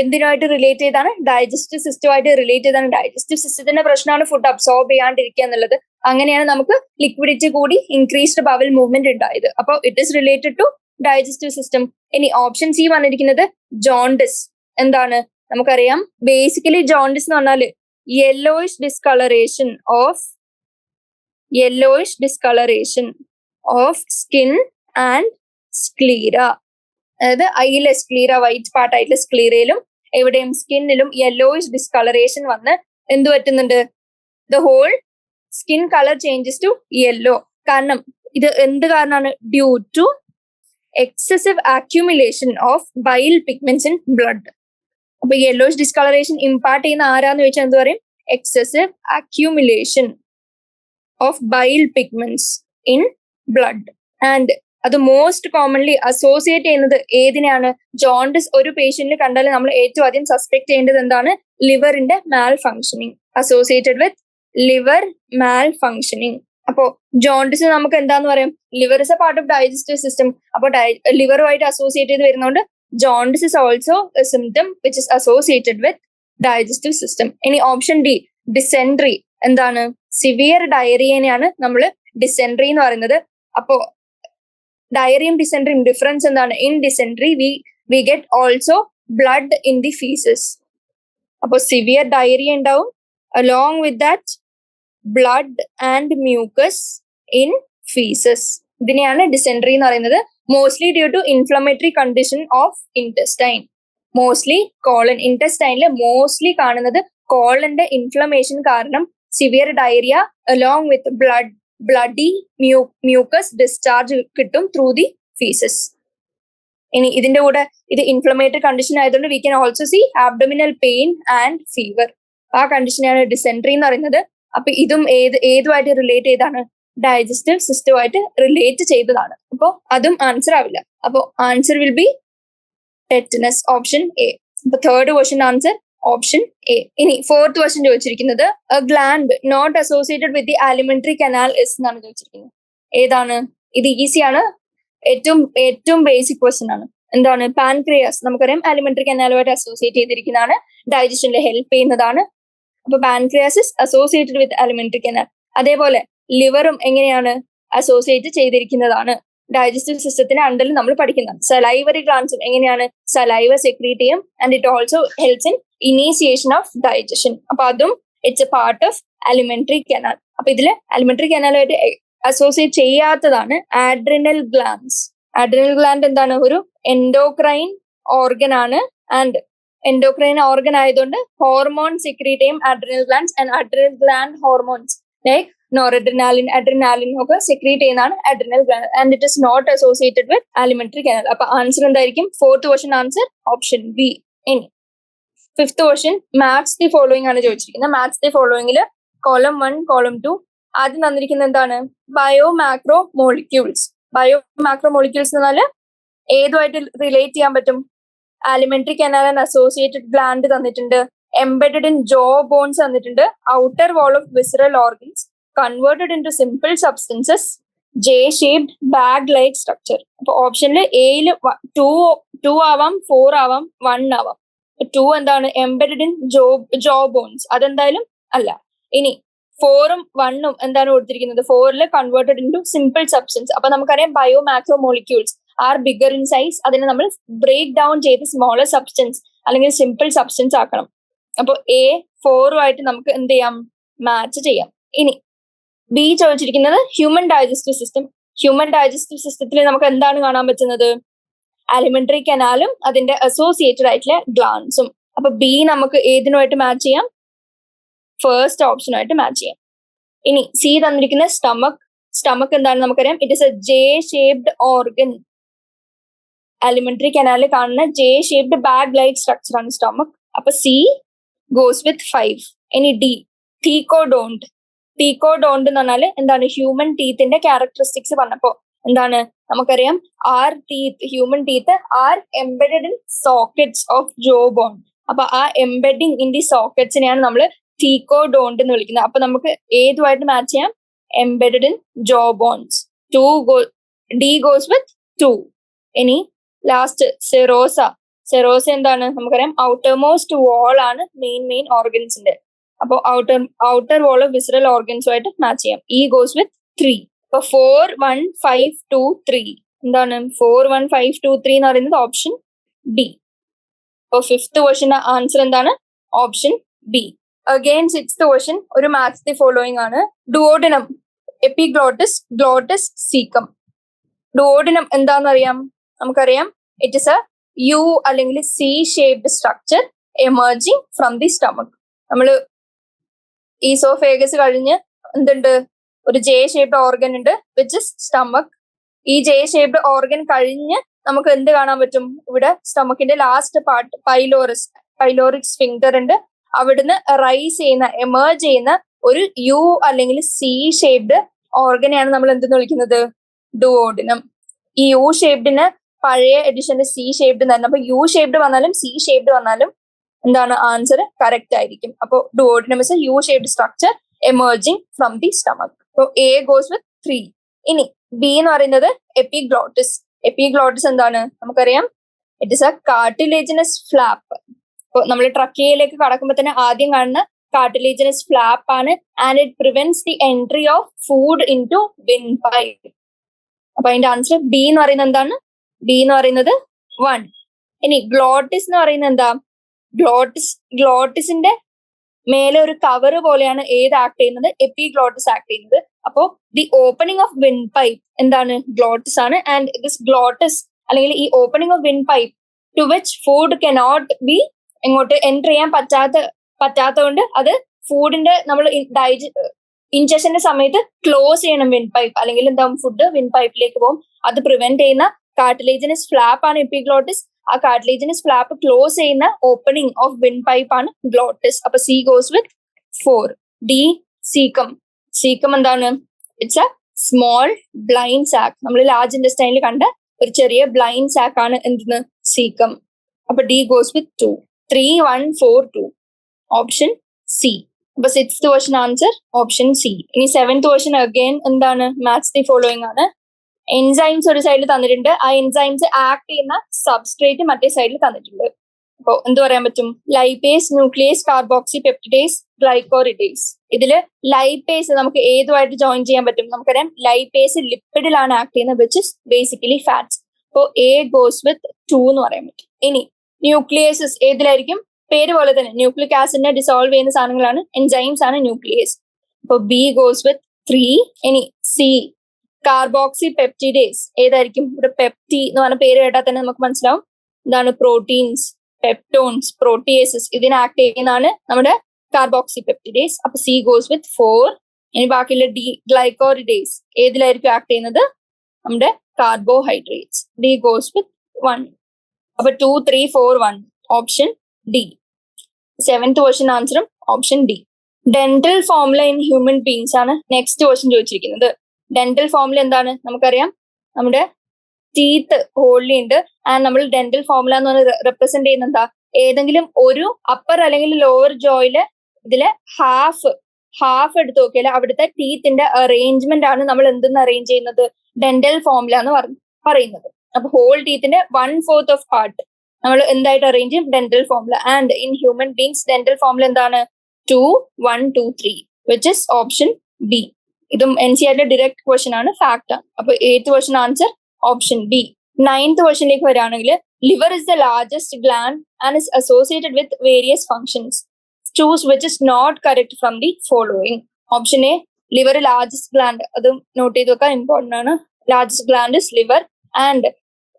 എന്തിനായിട്ട് റിലേറ്റ് ചെയ്താണ്? ഡൈജസ്റ്റീവ് സിസ്റ്റമായിട്ട് റിലേറ്റ് ചെയ്താണ്. ഡൈജസ്റ്റീവ് സിസ്റ്റത്തിന്റെ പ്രശ്നമാണ് ഫുഡ് അബ്സോർബ് ചെയ്യാണ്ടിരിക്കുക എന്നുള്ളത്. അങ്ങനെയാണ് നമുക്ക് ലിക്വിഡിറ്റി കൂടി ഇൻക്രീസ്ഡ് ബവൽ മൂവ്മെന്റ് ഉണ്ടായത്. അപ്പോൾ it is related to digestive system. ഇനി ഓപ്ഷൻ സി വന്നിരിക്കുന്നത് ജോണ്ടിസ്. എന്താണ്? നമുക്കറിയാം ബേസിക്കലി ജോണ്ടിസ് എന്ന് പറഞ്ഞാൽ yellowish discolouration of skin and sclera. അതായത് ഐയിലെ സ്ക്ലീറ, വൈറ്റ് പാർട്ട് ആയിട്ടുള്ള സ്ക്ലീറയിലും എവിടെയും സ്കിന്നിലും യെല്ലോയിഷ് ഡിസ്കളറേഷൻ വന്ന് എന്ത് പറ്റുന്നുണ്ട്? The whole skin colour changes to yellow. കാരണം ഇത് എന്ത് കാരണമാണ്? Due to excessive accumulation of bile pigments in blood. അപ്പൊ യെല്ലോയിഷ് ഡിസ്കളറേഷൻ ഇമ്പാർട്ട് ചെയ്യുന്ന ആരാന്ന് ചോദിച്ചാൽ എന്ത് പറയും? Excessive accumulation of bile pigments in blood. And അത് മോസ്റ്റ് കോമൺലി അസോസിയേറ്റ് ചെയ്യുന്നത് ഏതിനാണ്? ജോണ്ടിസ് ഒരു പേഷ്യന്റിൽ കണ്ടാൽ നമ്മൾ ഏറ്റവും ആദ്യം സസ്പെക്ട് ചെയ്യേണ്ടത് എന്താണ്? ലിവറിന്റെ malfunctioning, associated with liver malfunctioning. അപ്പോ ജോണ്ടിസ് നമുക്ക് എന്താന്ന് പറയാം? Liver is a part of digestive system. അപ്പൊ ലിവറുമായിട്ട് അസോസിയേറ്റ് ചെയ്ത് വരുന്നതുകൊണ്ട് jaundice is also a symptom which is associated with digestive system. ഇനി ഓപ്ഷൻ ഡി ഡിസെൻട്രി. എന്താണ്? സിവിയർ ഡയറിയനെയാണ് നമ്മൾ ഡിസെൻട്രി എന്ന് പറയുന്നത്. അപ്പോ ഡയറിയും ഡിസെൻട്രിയും ഡിഫറൻസ് എന്താണ്? In dysentery we get also blood in the faeces. അപ്പൊ സിവിയർ ഡയറിയ ഉണ്ടാവും, along with that blood and mucus in feces. ഇതിനെയാണ് ഡിസെൻട്രി എന്ന് പറയുന്നത്. Mostly due to inflammatory condition of intestine. Mostly colon, ഇൻറ്റസ്റ്റൈനിൽ മോസ്റ്റ്ലി കാണുന്നത് കോളന്റെ ഇൻഫ്ലമേഷൻ കാരണം severe diarrhoea along with bloody mucus discharge കിട്ടും ത്രൂ ദി ഫീസസ്. ഇനി ഇതിന്റെ കൂടെ ഇത് ഇൻഫ്ലമേറ്ററി കണ്ടീഷൻ ആയതുകൊണ്ട് we can also see abdominal pain and fever. ആ കണ്ടീഷനാണ് ഡിസെൻട്രി എന്ന് പറയുന്നത്. അപ്പൊ ഇതും ഏതുമായിട്ട് റിലേറ്റ് ചെയ്താണ്? ഡൈജസ്റ്റീവ് സിസ്റ്റമായിട്ട് റിലേറ്റ് ചെയ്തതാണ്. അപ്പോ അതും ആൻസർ ആവില്ല. അപ്പോ answer will B tetanus, option A. അപ്പൊ third question answer option A. ഇനി ഫോർത്ത് ക്വസ്റ്റ്യൻ ചോദിച്ചിരിക്കുന്നത് a gland not associated with the alimentary canal is എന്നാണ് ചോദിച്ചിരിക്കുന്നത്. ഏതാണ്? ഇത് ഈസിയാണ്, ഏറ്റവും ബേസിക് ക്വസ്റ്റ്യൻ ആണ്. എന്താണ്? പാൻക്രിയാസ്. നമുക്കറിയാം ആലിമെന്ററി കനാലുമായിട്ട് അസോസിയേറ്റ് ചെയ്തിരിക്കുന്നതാണ്, ഡൈജഷനിൽ ഹെൽപ്പ് ചെയ്യുന്നതാണ്. അപ്പൊ pancreas is associated with alimentary canal. അതേപോലെ ലിവറും എങ്ങനെയാണ്? അസോസിയേറ്റ് ചെയ്തിരിക്കുന്നതാണ്, ഡൈജസ്റ്റീവ് സിസ്റ്റത്തിന് അണ്ടറിൽ നമ്മൾ പഠിക്കുന്നതാണ്. സലൈവറി ഗ്ലാൻഡ്സും എങ്ങനെയാണ്? സലൈവ സെക്രീറ്റ് ചെയ്യും and it also helps in initiation of digestion. അപ്പൊ അതും it's a part of alimentary canal. അപ്പൊ ഇതില് ആലിമെന്ററി കനാലുമായിട്ട് അസോസിയേറ്റ് ചെയ്യാത്തതാണ് ആഡ്രിനൽ ഗ്ലാൻഡ്സ്. ആഡ്രിനൽ ഗ്ലാൻഡ് എന്താണ്? ഒരു എൻഡോക്രൈൻ ഓർഗൻ ആണ്. ആൻഡ് എൻഡോക്രൈൻ ഓർഗൻ ആയതുകൊണ്ട് ഹോർമോൺ സെക്രീറ്റ് ചെയ്യും adrenal glands. And adrenal gland hormones like noradrenaline, adrenaline ഒക്കെ സെക്രീറ്റ് ചെയ്യുന്നതാണ് adrenal gland. And it is not associated with alimentary canal. അപ്പൊ ആൻസർ എന്തായിരിക്കും? Fourth question answer option B. ഇനി fifth question match the following ആണ് ചോദിച്ചിരിക്കുന്നത്. മാത്സ് ദി ഫോളോയിങ്ങിൽ കോളം 1, കോളം 2 ആദ്യം തന്നിരിക്കുന്നത് എന്താണ്? Bio macro molecules. Bio macro molecules എന്ന് പറഞ്ഞാൽ ഏതുമായിട്ട് റിലേറ്റ് ചെയ്യാൻ പറ്റും? Alimentary canal and associated gland തന്നിട്ടുണ്ട്, എംബെഡഡ് ഇൻ ജോ ബോൺസ് തന്നിട്ടുണ്ട്, outer wall of visceral organs, converted into simple substances, J-shaped bag-like structure. അപ്പൊ ഓപ്ഷനിൽ എയില് 2 ആവാം, 4 ആവാം, 1 ആവാം. 2 എന്താണ്? എംബെഡഡ് ഇൻ ജോ ബോൺസ്, അതെന്തായാലും അല്ല. ഇനി 4ഉം 1ഉം എന്താണ് കൊടുത്തിരിക്കുന്നത്? 4ല് converted into simple substance. അപ്പൊ നമുക്കറിയാം bio macro molecules are bigger in size. അതിനെ നമ്മൾ ബ്രേക്ക് ഡൗൺ ചെയ്ത് സ്മോളർ സബ്സ്റ്റൻസ് അല്ലെങ്കിൽ സിമ്പിൾ സബ്സ്റ്റൻസ് ആക്കണം. അപ്പൊ A 4ഉമായിട്ട് നമുക്ക് എന്ത് ചെയ്യാം? മാച്ച് ചെയ്യാം. ഇനി ബി ചോദിച്ചിരിക്കുന്നത് human digestive system. Human digestive സിസ്റ്റത്തിൽ നമുക്ക് എന്താണ് കാണാൻ പറ്റുന്നത്? ആലിമെന്ററി കനാലും അതിന്റെ അസോസിയേറ്റഡ് ആയിട്ടുള്ള ഗ്ലാൻസും. അപ്പൊ ബി നമുക്ക് ഏതിനുമായിട്ട് മാച്ച് ചെയ്യാം? ഫസ്റ്റ് ഓപ്ഷനുമായിട്ട് മാച്ച് ചെയ്യാം. ഇനി സി തന്നിരിക്കുന്ന സ്റ്റമക്. സ്റ്റമക് എന്താണ്? നമുക്കറിയാം it is a J-shaped organ. Alimentary കനാലിൽ കാണുന്ന J-shaped ബാഗ് ലൈക്ക് സ്ട്രക്ചർ ആണ് സ്റ്റമക്. അപ്പൊ സി ഗോസ് വിത്ത് 5. ഇനി ഡി, ടീക്കോഡോണ്ട്. ടീക്കോഡോണ്ട് എന്ന് പറഞ്ഞാൽ എന്താണ്? ഹ്യൂമൻ ടീത്തിന്റെ ക്യാരക്ടറിസ്റ്റിക്സ് പറഞ്ഞപ്പോ എന്താണ് നമുക്കറിയാം, are teeth, human teeth are embedded in sockets of jaw bone. അപ്പൊ ആ എംബെഡിങ് ഇൻ ദി സോക്കറ്റ്സിനെയാണ് നമ്മൾ ടീക്കോഡോണ്ട് എന്ന് വിളിക്കുന്നത്. അപ്പൊ നമുക്ക് ഏതുമായിട്ട് മാച്ച് ചെയ്യാം? Embedded in jaw bones. D goes with 2. ഇനി ലാസ്റ്റ് സെറോസ. സെറോസ എന്താണ്? നമുക്കറിയാം ഔട്ടർ മോസ്റ്റ് വാൾ ആണ് മെയിൻ ഓർഗൻസിന്റെ. അപ്പൊ ഔട്ടർ വാൾ വിസറൽ ഓർഗൻസുമായിട്ട് മാച്ച് ചെയ്യാം. E goes with 3. അപ്പൊ 4, 1, 5, 2, 3 എന്താണ്? 4, 1, 5, 2, 3 എന്ന് പറയുന്നത് ഓപ്ഷൻ ബി. അപ്പൊ 5th ക്വസ്റ്റ്യന്റെ ആൻസർ എന്താണ്? Option B. Again 6th question ഒരു മാച്ച് ദി ഫോളോയിങ് ആണ്. Duodenum, epiglottis, glottis, caecum. Duodenum എന്താണെന്നറിയാം? നമുക്കറിയാം ഇറ്റ് ഇസ് എ യു അല്ലെങ്കിൽ C shaped structure emerging from the stomach. നമ്മള് ഈസോഫേഗസ് കഴിഞ്ഞ് എന്തുണ്ട്? ഒരു ജെ ഷേപ്ഡ് ഓർഗൻ ഉണ്ട് വിച്ച് ഇസ് സ്റ്റമക്. ഈ ജെ ഷേപ്ഡ് ഓർഗൻ കഴിഞ്ഞ് നമുക്ക് എന്ത് കാണാൻ പറ്റും? ഇവിടെ സ്റ്റമക്കിന്റെ ലാസ്റ്റ് പാർട്ട് പൈലോറിക് സ്ഫിങ്ക്ടർ ഉണ്ട്. അവിടുന്ന് റൈസ് ചെയ്യുന്ന, എമേർജ് ചെയ്യുന്ന ഒരു യു അല്ലെങ്കിൽ സി ഷേപ്ഡ് ഓർഗനെയാണ് നമ്മൾ എന്തെന്ന് വിളിക്കുന്നത്? ഡുവോഡിനം. ഈ യു ഷേപ്ഡിന് പഴയ എഡിഷന്റെ സി ഷേപ്ഡ് തന്നെ. അപ്പൊ യു ഷേപ്ഡ് വന്നാലും സി ഷേപ്ഡ് വന്നാലും എന്താണ്? ആൻസർ കറക്റ്റ് ആയിരിക്കും. അപ്പൊ duodenum is a U shaped structure emerging from the stomach. അപ്പൊ എ ഗോസ് വിത്ത് 3. ഇനി ബി എന്ന് പറയുന്നത് എപ്പിഗ്ലോട്ടിസ്. എപ്പിഗ്ലോട്ടിസ് എന്താണ്? നമുക്കറിയാം it is a cartilaginous flap. അപ്പൊ നമ്മൾ ട്രക്കിയയിലേക്ക് കടക്കുമ്പോൾ തന്നെ ആദ്യം കാണുന്ന കാർട്ടിലേജിനസ് ഫ്ലാപ്പ് ആണ്. And it prevents the entry of food in to wind pipe. അപ്പൊ അതിന്റെ ആൻസർ ബി എന്ന് പറയുന്നത് എന്താണ്? ബി എന്ന് പറയുന്നത് 1. ഇനി ഗ്ലോട്ടിസ് എന്ന് പറയുന്നത് എന്താ? ഗ്ലോട്ടിസിന്റെ മേലെ ഒരു കവർ പോലെയാണ് ഏത് ആക്ട് ചെയ്യുന്നത്? എപ്പിഗ്ലോട്ടിസ് ആക്ട് ചെയ്യുന്നത്. അപ്പോ the opening of wind pipe എന്താണ്? ഗ്ലോട്ടിസ് ആണ്. ആൻഡ് ദിസ് ഗ്ലോട്ടിസ് അല്ലെങ്കിൽ ഈ opening of wind pipe to which food cannot be എങ്ങോട്ട് എൻറ്റർ ചെയ്യാൻ പറ്റാത്തതുകൊണ്ട് അത് ഫുഡിന്റെ നമ്മൾ ഇൻജക്ഷന്റെ സമയത്ത് ക്ലോസ് ചെയ്യണം വിൻഡ് പൈപ്പ്, അല്ലെങ്കിൽ എന്താ ഫുഡ് വിൻഡ് പൈപ്പിലേക്ക് പോകും. അത് പ്രിവെന്റ് ചെയ്യുന്ന കാർട്ടിലേജിനസ് ഫ്ലാപ്പ് ആണ് എപ്പിഗ്ലോട്ടിസ്. ആ കാർട്ടിലേജിനസ് ഫ്ലാപ്പ് ക്ലോസ് ചെയ്യുന്ന ഓപ്പണിംഗ് ഓഫ് വിൻഡ് പൈപ്പ് ആണ് ഗ്ലോട്ടിസ്. അപ്പൊ C goes with 4. D caecum. Caecum എന്താണ്? It's a small blind sac. നമ്മൾ ലാർജ് ഇൻഡസ്റ്റൈനിൽ കണ്ട ഒരു ചെറിയ ബ്ലൈൻഡ് സാക്ക് ആണ് എന്തെന്ന്? സീക്കം. അപ്പൊ D goes with 2. 3, 1, 4, 2 option C. അപ്പൊ 6th question answer option C. ഇനി 7th ക്വസ്റ്റ്യൻ അഗൈൻ എന്താണ്? മാച്ച് ദി ഫോളോയിങ് ആണ്. എൻസൈംസ് ഒരു സൈഡിൽ തന്നിട്ടുണ്ട്. ആ എൻസൈംസ് ആക്ട് ചെയ്യുന്ന സബ്സ്ട്രേറ്റ് മറ്റേ സൈഡിൽ തന്നിട്ടുണ്ട്. അപ്പൊ എന്ത് പറയാൻ പറ്റും? Lipase, nuclease, carboxypeptidase, glycosidase. ഇതില് ലൈപ്പേസ് നമുക്ക് ഏതുമായിട്ട് ജോയിൻ ചെയ്യാൻ പറ്റും? നമുക്കറിയാം ലൈപ്പേസ് ലിപ്പിഡിലാണ് ആക്ട് ചെയ്യുന്നത് വിച്ച് ഇസ് ബേസിക്കലി ഫാറ്റ്സ്. അപ്പോ എ ഗോസ് വിത്ത് 2 എന്ന് പറയാൻ പറ്റും. ഇനി ന്യൂക്ലിയേസസ് ഏതിലായിരിക്കും? പേര് പോലെ തന്നെ ന്യൂക്ലിക് ആസിഡിനെ ഡിസോൾവ് ചെയ്യുന്ന സാധനങ്ങളാണ് എൻസൈംസ് ആണ് ന്യൂക്ലിയേസ്. അപ്പൊ ബി ഗോസ് വിത്ത് 3. ഇനി സി കാർബോക്സി പെപ്റ്റിഡേസ് ഏതായിരിക്കും? ഇവിടെ പെപ്റ്റി എന്ന് പറഞ്ഞ പേര് കേട്ടാൽ തന്നെ നമുക്ക് മനസ്സിലാവും എന്താണ്? പ്രോട്ടീൻസ്, പെപ്റ്റോൺസ്, പ്രോട്ടിയേസസ് ഇതിന് ആക്ട് ചെയ്യുന്നതാണ് നമ്മുടെ കാർബോക്സി പെപ്റ്റിഡേസ്. അപ്പൊ സി ഗോസ് വിത്ത് 4. ഇനി ബാക്കിയുള്ള ഡി ഗ്ലൈക്കോറിഡേസ് ഏതിലായിരിക്കും ആക്ട് ചെയ്യുന്നത്? നമ്മുടെ കാർബോഹൈഡ്രേറ്റ്സ്. ഡി ഗോസ് വിത്ത് 1. അപ്പൊ 2, 3, 4, 1 ഓപ്ഷൻ ഡി. 7th ക്വസ്റ്റ്യൻ ആൻസറും option D. Dental formula in human beings ആണ് നെക്സ്റ്റ് ക്വസ്റ്റ്യൻ ചോദിച്ചിരിക്കുന്നത്. ഡെന്റൽ ഫോർമുല എന്താണ്? നമുക്കറിയാം നമ്മുടെ ടീത്ത് ഹോൾലി ഉണ്ട്. ആൻഡ് നമ്മൾ ഡെന്റൽ ഫോർമുല എന്ന് പറഞ്ഞാൽ റെപ്രസെന്റ് ചെയ്യുന്ന എന്താ? ഏതെങ്കിലും ഒരു അപ്പർ അല്ലെങ്കിൽ ലോവർ ജോയില് ഇതിലെ ഹാഫ് എടുത്ത് നോക്കിയാൽ അവിടുത്തെ ടീത്തിന്റെ അറേഞ്ച്മെന്റ് ആണ് നമ്മൾ എന്തെന്ന് അറേഞ്ച് ചെയ്യുന്നത്? ഡെന്റൽ ഫോർമുല എന്ന് പറയുന്നത്. അപ്പൊ ഹോൾ ടീത്തിന്റെ 1/4 ഓഫ് പാർട്ട് നമ്മൾ എന്തായിട്ട് അറേഞ്ച് ചെയ്യും? Dental formula. And in human beings dental formula എന്താണ്? 2, 1, 2, 3 വിച്ച് ഇസ് ഓപ്ഷൻ ബി. ഇതും NCERT ഡയറക്റ്റ് ക്വസ്റ്റ്യൻ ആണ്, ഫാക്ട് ആണ്. അപ്പൊ 8th question answer option B. 9th ക്വസ്റ്റ്യനിലേക്ക് വരികയാണെങ്കിൽ liver is the largest gland and is associated with various functions. Choose which is not correct from the following. Option A liver largest gland, അതും നോട്ട് ചെയ്ത് വെക്കാൻ ഇമ്പോർട്ടന്റ് ആണ്. Largest gland is liver. And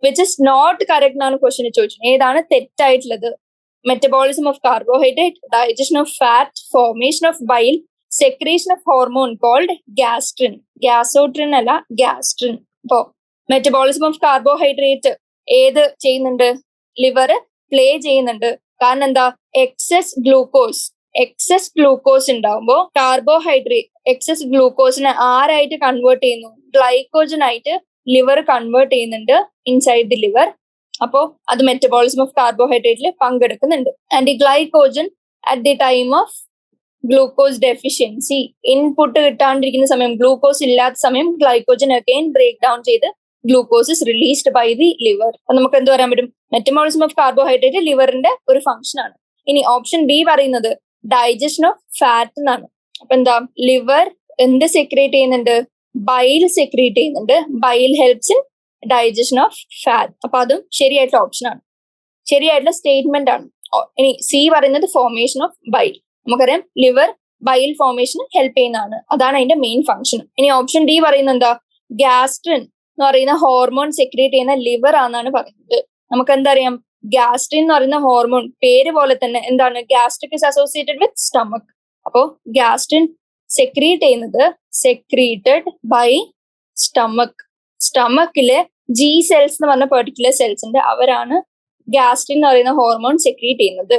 which is not correct എന്നാണ് ക്വസ്റ്റ്യൻ ചോദിച്ചത്. ഏതാണ് തെറ്റായിട്ടുള്ളത്? Metabolism of carbohydrate, digestion of fat, formation of bile, secretion of hormone called gastrin. ഗ്യാസോട്രിൻ അല്ല, ഗ്യാസ്ട്രിൻ. അപ്പോ മെറ്റബോളിസം ഓഫ് കാർബോഹൈഡ്രേറ്റ് ഏത് ചെയ്യുന്നുണ്ട്? ലിവർ പ്ലേ ചെയ്യുന്നുണ്ട്. കാരണം എന്താ, എക്സസ് ഗ്ലൂക്കോസ് ഉണ്ടാവുമ്പോൾ കാർബോഹൈഡ്രേറ്റ് എക്സസ് ഗ്ലൂക്കോസിനെ ആരായിട്ട് കൺവേർട്ട് ചെയ്യുന്നു, ഗ്ലൈക്കോജൻ ആയിട്ട് ലിവർ കൺവേർട്ട് ചെയ്യുന്നുണ്ട് ഇൻസൈഡ് ദി ലിവർ. അപ്പോ അത് മെറ്റബോളിസം ഓഫ് കാർബോഹൈഡ്രേറ്റിൽ പങ്കെടുക്കുന്നുണ്ട്. ആൻഡ് ഈ glycogen at the time of glucose deficiency, input കിട്ടാണ്ടിരിക്കുന്ന സമയം, ഗ്ലൂക്കോസ് ഇല്ലാത്ത സമയം ഗ്ലൈക്കോജൻ അഗൈൻ ബ്രേക്ക് ഡൗൺ ചെയ്ത് glucose is released by the liver. അപ്പൊ നമുക്ക് എന്ത് പറയാൻ പറ്റും, മെറ്റബോളിസം ഓഫ് കാർബോഹൈഡ്രേറ്റ് ലിവറിന്റെ ഒരു ഫംഗ്ഷൻ ആണ്. ഇനി ഓപ്ഷൻ ബി പറയുന്നത് ഡൈജഷൻ ഓഫ് ഫാറ്റ് എന്നാണ്. അപ്പൊ എന്താ, ലിവർ എന്ത് സെക്രീറ്റ് ചെയ്യുന്നുണ്ട്, ബൈൽ സെക്രീറ്റ് ചെയ്യുന്നുണ്ട്. Bile helps in digestion of fat. അപ്പൊ അതും ശരിയായിട്ടുള്ള ഓപ്ഷൻ ആണ്, ശരിയായിട്ടുള്ള സ്റ്റേറ്റ്മെന്റ് ആണ്. ഇനി സി പറയുന്നത് ഫോർമേഷൻ ഓഫ് ബൈൽ. നമുക്കറിയാം ലിവർ ബൈൽ ഫോർമേഷന് ഹെൽപ്പ് ചെയ്യുന്നതാണ്, അതാണ് അതിന്റെ മെയിൻ ഫംഗ്ഷൻ. ഇനി ഓപ്ഷൻ ഡി പറയുന്നത് എന്താ, ഗ്യാസ്ട്രിൻ എന്ന് പറയുന്ന ഹോർമോൺ സെക്രീറ്റ് ചെയ്യുന്ന ലിവർ ആണെന്നാണ് പറയുന്നത്. നമുക്ക് എന്തറിയാം, ഗ്യാസ്ട്രിൻ എന്ന് പറയുന്ന ഹോർമോൺ പേര് പോലെ തന്നെ എന്താണ്, gastric is associated with stomach. അപ്പോ ഗ്യാസ്ട്രിൻ സെക്രീറ്റ് ചെയ്യുന്നത് സെക്രീറ്റഡ് ബൈ സ്റ്റമക്. സ്റ്റമക്കില് ജി സെൽസ് എന്ന് പറഞ്ഞ പെർട്ടിക്കുലർ സെൽസ് ഉണ്ട്, അവരാണ് ഗ്യാസ്ട്രിൻ എന്ന് പറയുന്ന ഹോർമോൺ സെക്രീറ്റ് ചെയ്യുന്നത്,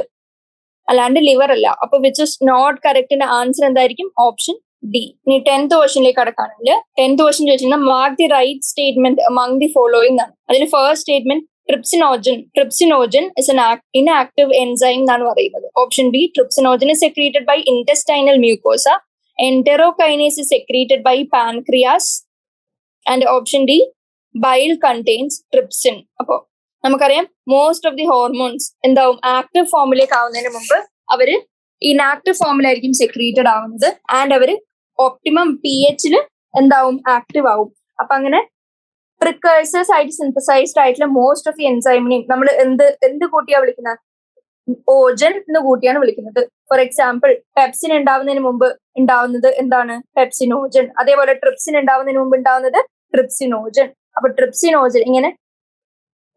അല്ലാണ്ട് ലിവർ അല്ല. അപ്പൊ വിച്ച് ഇസ് നോട്ട് കറക്റ്റിന്റെ ആൻസർ എന്തായിരിക്കും, ഓപ്ഷൻ ഡി. ഇനി 10th ക്വസ്റ്റ്യനിലേക്ക് കടക്കുകയാണെങ്കിൽ 10th ക്വസ്റ്റ്യൻ ചോദിച്ചിട്ടുണ്ടെങ്കിൽ mark the right statement among the following ആണ്. അതിൽ first statement trypsinogen is an inactive enzyme എന്നാണ് പറയുന്നത്. Option B, trypsinogen is secreted by intestinal mucosa. Enterokinase is secreted by pancreas. And option D, bile contains trypsin. അപ്പോ നമുക്കറിയാം മോസ്റ്റ് ഓഫ് ദി ഹോർമോൺസ് എന്താവും, ആക്റ്റീവ് ഫോമിലേക്ക് ആവുന്നതിന് മുമ്പ് അവര് ഇനാക്റ്റീവ് ഫോമിലായിരിക്കും സെക്രീറ്റഡ് ആവുന്നത്. ആൻഡ് അവര് ഒപ്റ്റിമം pH എന്താവും, ആക്റ്റീവ് ആവും. അപ്പൊ അങ്ങനെ പ്രിക്കേഴ്സേഴ്സ് ആയിട്ട് സിന്തസൈസ്ഡ് ആയിട്ടുള്ള മോസ്റ്റ് ഓഫ് ദി എൻസൈമിനെയും നമ്മൾ എന്ത് കൂട്ടിയാ വിളിക്കുന്നത്, ഓജൻ എന്ന് കൂട്ടിയാണ് വിളിക്കുന്നത്. ഫോർ എക്സാമ്പിൾ പെപ്സിൻ ഉണ്ടാവുന്നതിന് മുമ്പ് ഉണ്ടാവുന്നത് എന്താണ്, പെപ്സിനോജൻ. അതേപോലെ ട്രിപ്സിൻ ഉണ്ടാവുന്നതിന് മുമ്പ് ഉണ്ടാവുന്നത് ട്രിപ്സിനോജൻ. അപ്പൊ ട്രിപ്സിനോജൻ ഇങ്ങനെ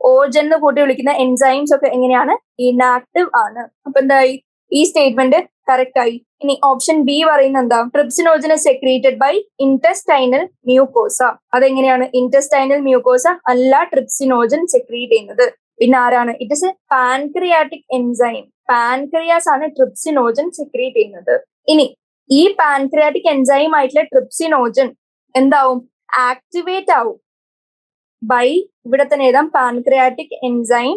ഓജൻ എന്ന് കൂട്ടി വിളിക്കുന്ന എൻസൈംസ് ഒക്കെ എങ്ങനെയാണ്, ഇനാക്റ്റീവ് ആണ്. അപ്പൊ എന്തായി, ഈ സ്റ്റേറ്റ്മെന്റ് കറക്റ്റ് ആയി. ഇനി ഓപ്ഷൻ ബി പറയുന്നത് എന്താ, trypsinogen secreted by intestinal mucosa. അതെങ്ങനെയാണ്, ഇന്റസ്റ്റൈനൽ മ്യൂക്കോസ അല്ല ട്രിപ്സിനോജൻ സെക്രീറ്റ് ചെയ്യുന്നത്, പിന്നെ ആരാണ്, it is a pancreatic enzyme. Pancreas ആണ് ട്രിപ്സിനോജൻ സെക്രീറ്റ് ചെയ്യുന്നത്. ഇനി ഈ പാൻക്രിയാറ്റിക് എൻസൈം ആയിട്ടുള്ള ട്രിപ്സിനോജൻ എന്താവും, ആക്ടിവേറ്റ് ആവും ബൈ, ഇവിടെ തന്നെ എഴുതാം, പാൻക്രിയാറ്റിക് എൻസൈം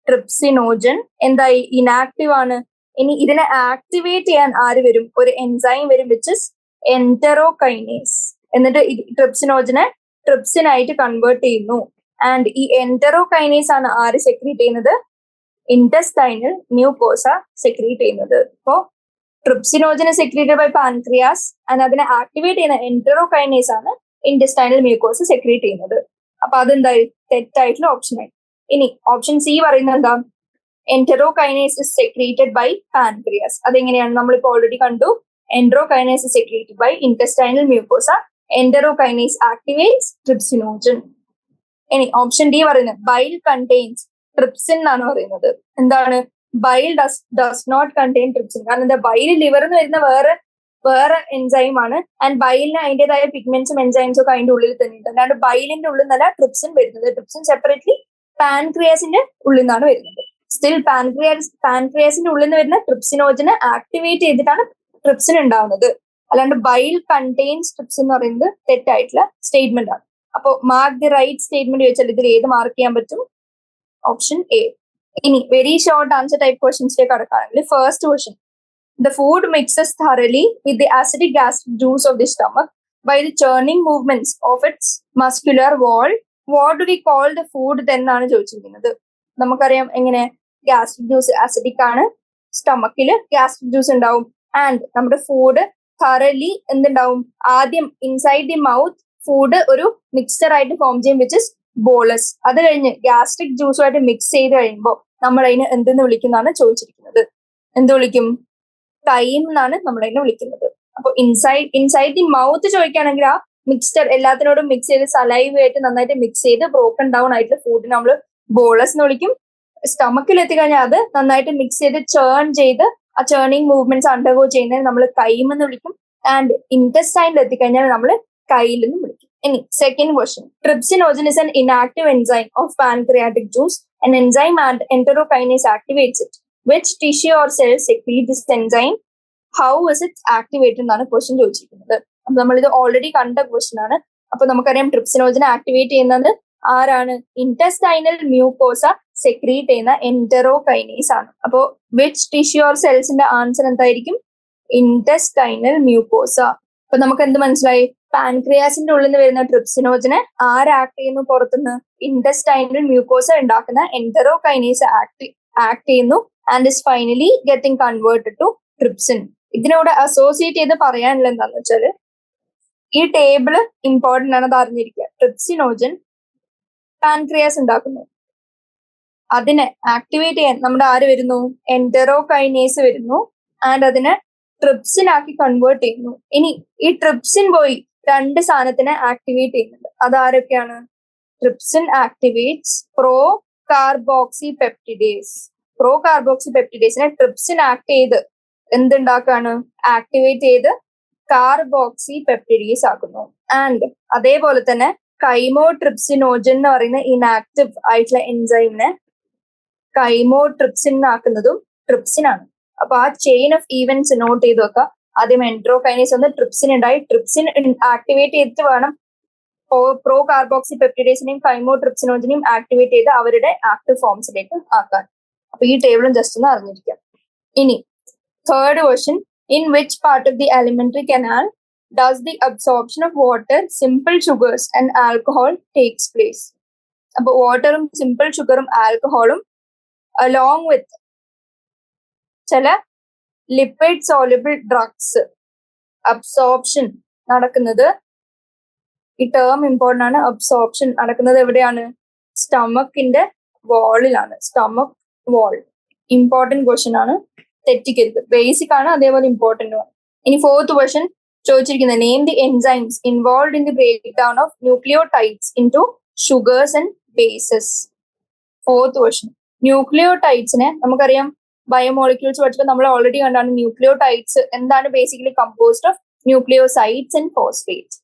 ട്രിപ്സിനോജൻ എന്തായി, ഇനാക്റ്റീവ് ആണ്. ഇനി ഇതിനെ ആക്ടിവേറ്റ് ചെയ്യാൻ ആര് വരും, ഒരു എൻസൈം വരും, വിച്ച് ഇസ് എന്ററോകൈനേസ്. എന്നിട്ട് ട്രിപ്സിനോജനെ ട്രിപ്സിൻ ആയിട്ട് കൺവേർട്ട് ചെയ്യുന്നു. ആൻഡ് ഈ എന്ററോകൈനേസ് ആണ് ആര് സെക്രീറ്റ് ചെയ്യുന്നത്, intestinal mucosa സെക്രീറ്റ് ചെയ്യുന്നത്. അപ്പോ trypsinogen secreted by pancreas and അതിനെ ആക്ടിവേറ്റ് ചെയ്യുന്ന എന്ററോകൈനേസ് ആണ് intestinal mucosa സെക്രീറ്റ് ചെയ്യുന്നത്. അപ്പൊ അതെന്തായി, തെറ്റായിട്ടുള്ള ഓപ്ഷൻ ആയി. ഇനി ഓപ്ഷൻ സി പറയുന്നത് എന്താ, enterokinases is secreted by pancreas. അതെങ്ങനെയാണ്, നമ്മളിപ്പോ ഓൾറെഡി കണ്ടു, enterokinases is secreted by intestinal mucosa. Enterokinase activates trypsinogen. ഇനി ഓപ്ഷൻ ഡി പറയുന്നത് ബൈൽ കണ്ടെയ്ൻസ് ട്രിപ്സിൻ എന്നാണ് പറയുന്നത്. എന്താണ്, bile does not contain trypsin. കാരണം എന്താ, ബൈൽ ലിവറിൽ നിന്ന് വരുന്ന വേറെ എൻസൈം ആണ്. ആൻഡ് ബൈലിന് അതിൻ്റെതായ പിഗ്മെന്റ്സും എൻസൈംസും ഒക്കെ അതിന്റെ ഉള്ളിൽ തന്നെ ഉണ്ട്. അല്ലാണ്ട് ബൈലിന്റെ ഉള്ളിൽ നിന്നല്ല ട്രിപ്സിൻ വരുന്നത്. ട്രിപ്സിൻ സെപ്പറേറ്റ്ലി പാൻക്രിയാസിന്റെ ഉള്ളിൽ നിന്നാണ് വരുന്നത്. സ്റ്റിൽ പാൻക്രിയാസിന്റെ ഉള്ളിൽ നിന്ന് വരുന്ന ട്രിപ്സിനോജനെ ആക്ടിവേറ്റ് ചെയ്തിട്ടാണ് ട്രിപ്സിൻ ഉണ്ടാവുന്നത്. അല്ലാണ്ട് ബൈൽ കണ്ടെയ്ൻസ് ട്രിപ്സിൻ എന്ന് പറയുന്നത് തെറ്റായിട്ടുള്ള സ്റ്റേറ്റ്മെന്റ് ആണ്. അപ്പോ മാർക്ക് ദി റൈറ്റ് സ്റ്റേറ്റ്മെന്റ് ചോദിച്ചാൽ ഇതിൽ ഏത് മാർക്ക് ചെയ്യാൻ പറ്റും, ഓപ്ഷൻ എ. ഇനി വെരി ഷോർട്ട് ആൻസർ ടൈപ്പ് ക്വസ്റ്റ്യൻസിലേക്ക് കടക്കുകയാണെങ്കിൽ first question, the food mixes thoroughly with the acidic gastric juice of the stomach by the churning movements of its muscular wall. What do we call the food then എന്നാണ് ചോദിച്ചിരിക്കുന്നത്. നമുക്കറിയാം എങ്ങനെ, ഗ്യാസ്ട്രിക് ജ്യൂസ് ആസിഡിക് ആണ്, സ്റ്റമക്കില് ഗ്യാസ്ട്രിക് ജ്യൂസ് ഉണ്ടാവും. ആൻഡ് നമ്മുടെ ഫുഡ് thoroughly എന്തുണ്ടാവും, ആദ്യം ഇൻസൈഡ് ദി മൗത്ത് ഫുഡ് ഒരു മിക്സ്ചർ ആയിട്ട് ഫോം ചെയ്യും, വിച്ച് ഇസ് ബോളസ്. അത് കഴിഞ്ഞ് ഗ്യാസ്ട്രിക് ജ്യൂസുമായിട്ട് മിക്സ് ചെയ്ത് കഴിയുമ്പോൾ നമ്മൾ അതിന് എന്തെന്ന് വിളിക്കുന്നതാണ് ചോദിച്ചിരിക്കുന്നത്. എന്ത് വിളിക്കും, കൈം എന്നാണ് നമ്മൾ അതിനെ വിളിക്കുന്നത്. അപ്പൊ ഇൻസൈഡ് ദി മൗത്ത് ചോദിക്കുകയാണെങ്കിൽ ആ മിക്സ്ചർ എല്ലാത്തിനോടും മിക്സ് ചെയ്ത് സലൈവായിട്ട് നന്നായിട്ട് മിക്സ് ചെയ്ത് ബ്രോക്കൺ ഡൗൺ ആയിട്ടുള്ള ഫുഡിന് നമ്മൾ ബോളസ് എന്ന് വിളിക്കും. സ്റ്റമക്കിൽ എത്തിക്കഴിഞ്ഞാൽ അത് നന്നായിട്ട് മിക്സ് ചെയ്ത് ചേൺ ചെയ്ത് ആ ചേർണിങ് മൂവ്മെന്റ്സ് അണ്ടർഗോ ചെയ്യുന്നതിന് നമ്മൾ കൈം എന്ന് വിളിക്കും. ആൻഡ് ഇന്റസ്റ്റൈനിൽ എത്തിക്കഴിഞ്ഞാൽ നമ്മൾ കൈൽ എന്ന് വിളിക്കും. ഇനി second question, trypsinogen is an inactive enzyme of pancreatic juice. An enzyme and enterokinase activates it. Which tissue or cell secrete this enzyme, how is it activated എന്നാണ് ക്വസ്റ്റ്യൻ ചോദിച്ചിരിക്കുന്നത്. അപ്പൊ നമ്മളിത് ഓൾറെഡി കണ്ട ക്വസ്റ്റ്യൻ ആണ്. അപ്പൊ നമുക്കറിയാം ട്രിപ്സിനോജനെ ആക്ടിവേറ്റ് ചെയ്യുന്നത് ആരാണ്? ഇന്റസ്റ്റൈനൽ മ്യൂക്കോസ സെക്രീറ്റ് ചെയ്യുന്ന എന്ററോകൈനേസ് ആണ്. അപ്പോ വിച്ച് ടിഷ്യൂ ഓർ സെൽസിന്റെ ആൻസർ എന്തായിരിക്കും? Intestinal mucosa. അപ്പൊ നമുക്ക് എന്ത് മനസ്സിലായി? പാൻക്രിയാസിന്റെ ഉള്ളിൽ നിന്ന് വരുന്ന ട്രിപ്സിനോജനെ ആക്ട് ചെയ്യുന്നു? പുറത്തുനിന്ന് ഇന്റസ്റ്റൈനൽ മ്യൂക്കോസ ഉണ്ടാക്കുന്ന എന്ററോകൈനേസ് ആക്ട് ചെയ്യുന്നു and is finally getting converted to trypsin. ഇതിനോട് അസോസിയേറ്റ് ചെയ്ത് പറയാനുള്ള എന്താന്ന് വെച്ചാല് ഈ ടേബിള് ഇമ്പോർട്ടന്റ് ആണ്, അത് അറിഞ്ഞിരിക്കുക. ട്രിപ്സിനോജൻ പാൻക്രിയാസ് ഉണ്ടാക്കുന്നു, അതിനെ ആക്ടിവേറ്റ് ചെയ്യാൻ നമ്മുടെ ആര് വരുന്നു? എന്ററോകൈനേസ് വരുന്നു ആൻഡ് അതിനെ ട്രിപ്സിൻ ആക്കി കൺവേർട്ട് ചെയ്യുന്നു. ഇനി ഈ ട്രിപ്സിൻ പോയി രണ്ട് സാധനത്തിനെ ആക്ടിവേറ്റ് ചെയ്യുന്നുണ്ട്. അതാരൊക്കെയാണ്? Trypsin activates procarboxypeptidase. പ്രോ കാർബോക്സി പെപ്റ്റിഡേസിനെ ട്രിപ്സിൻ ആക്ട് ചെയ്ത് എന്തുണ്ടാക്കാണ്? ആക്ടിവേറ്റ് ചെയ്ത് കാർബോക്സി പെപ്റ്റിഡേസ് ആക്കുന്നു. ആൻഡ് അതേപോലെ തന്നെ കൈമോട്രിപ്സിനോജൻ എന്ന് പറയുന്ന ഇനാക്റ്റീവ് ആയിട്ടുള്ള എൻസൈമിനെ കൈമോട്രിപ്സിൻ ആക്കുന്നതും ട്രിപ്സിൻ ആണ്. അപ്പൊ ആ ചെയിൻ ഓഫ് ഈവൻസ് നോട്ട് ചെയ്ത് വെക്കുക. ആദ്യം എൻട്രോകൈനേസ് ഒന്ന് ട്രിപ്സിൻ ഉണ്ടായി, ട്രിപ്സിൻ ആക്ടിവേറ്റ് ചെയ്തിട്ട് വേണം പ്രോ കാർബോക്സി പെപ്റ്റിഡേസിനെയും കൈമോട്രിപ്സിനോജനെയും ആക്ടിവേറ്റ് ചെയ്ത് അവരുടെ ആക്റ്റീവ് ഫോംസിലേക്ക് ആക്കാൻ. അപ്പൊ ഈ ടേബിളും ജസ്റ്റ് ഒന്ന് അറിഞ്ഞിരിക്കാം. ഇനി third question, in which part of the elementary canal does the absorption of water, simple sugars and alcohol takes place? അപ്പൊ വാട്ടറും സിമ്പിൾ ഷുഗറും ആൽക്കഹോളും along with ചില ലിപ്പിഡ് സോലുബിൾ ഡ്രഗ്സ് അബ്സോർപ്ഷൻ നടക്കുന്നത്, ഈ ടേം ഇമ്പോർട്ടന്റ് ആണ്, അബ്സോർപ്ഷൻ നടക്കുന്നത് എവിടെയാണ്? സ്റ്റമക്കിന്റെ വാളിലാണ്. സ്റ്റമക് വാൾ ഇമ്പോർട്ടന്റ് ക്വസ്റ്റ്യൻ ആണ്, തെറ്റിക്കരുത്. ബേസിക് ആണ്, അതേപോലെ ഇമ്പോർട്ടന്റ് ആണ്. ഇനി ഫോർത്ത് ക്വസ്റ്റ്യൻ ചോദിച്ചിരിക്കുന്നത്, name the enzymes involve in the break down of nucleotides into sugars and bases. Fourth question, ന്യൂക്ലിയോടൈഡ്സിനെ നമുക്കറിയാം ബയോമോളിക്യൂൾസ് പഠിച്ചപ്പോൾ നമ്മൾ ഓൾറെഡി കണ്ടാണ് ന്യൂക്ലിയോടൈഡ്സ് എന്താണ് basically composed of nucleosides and phosphates.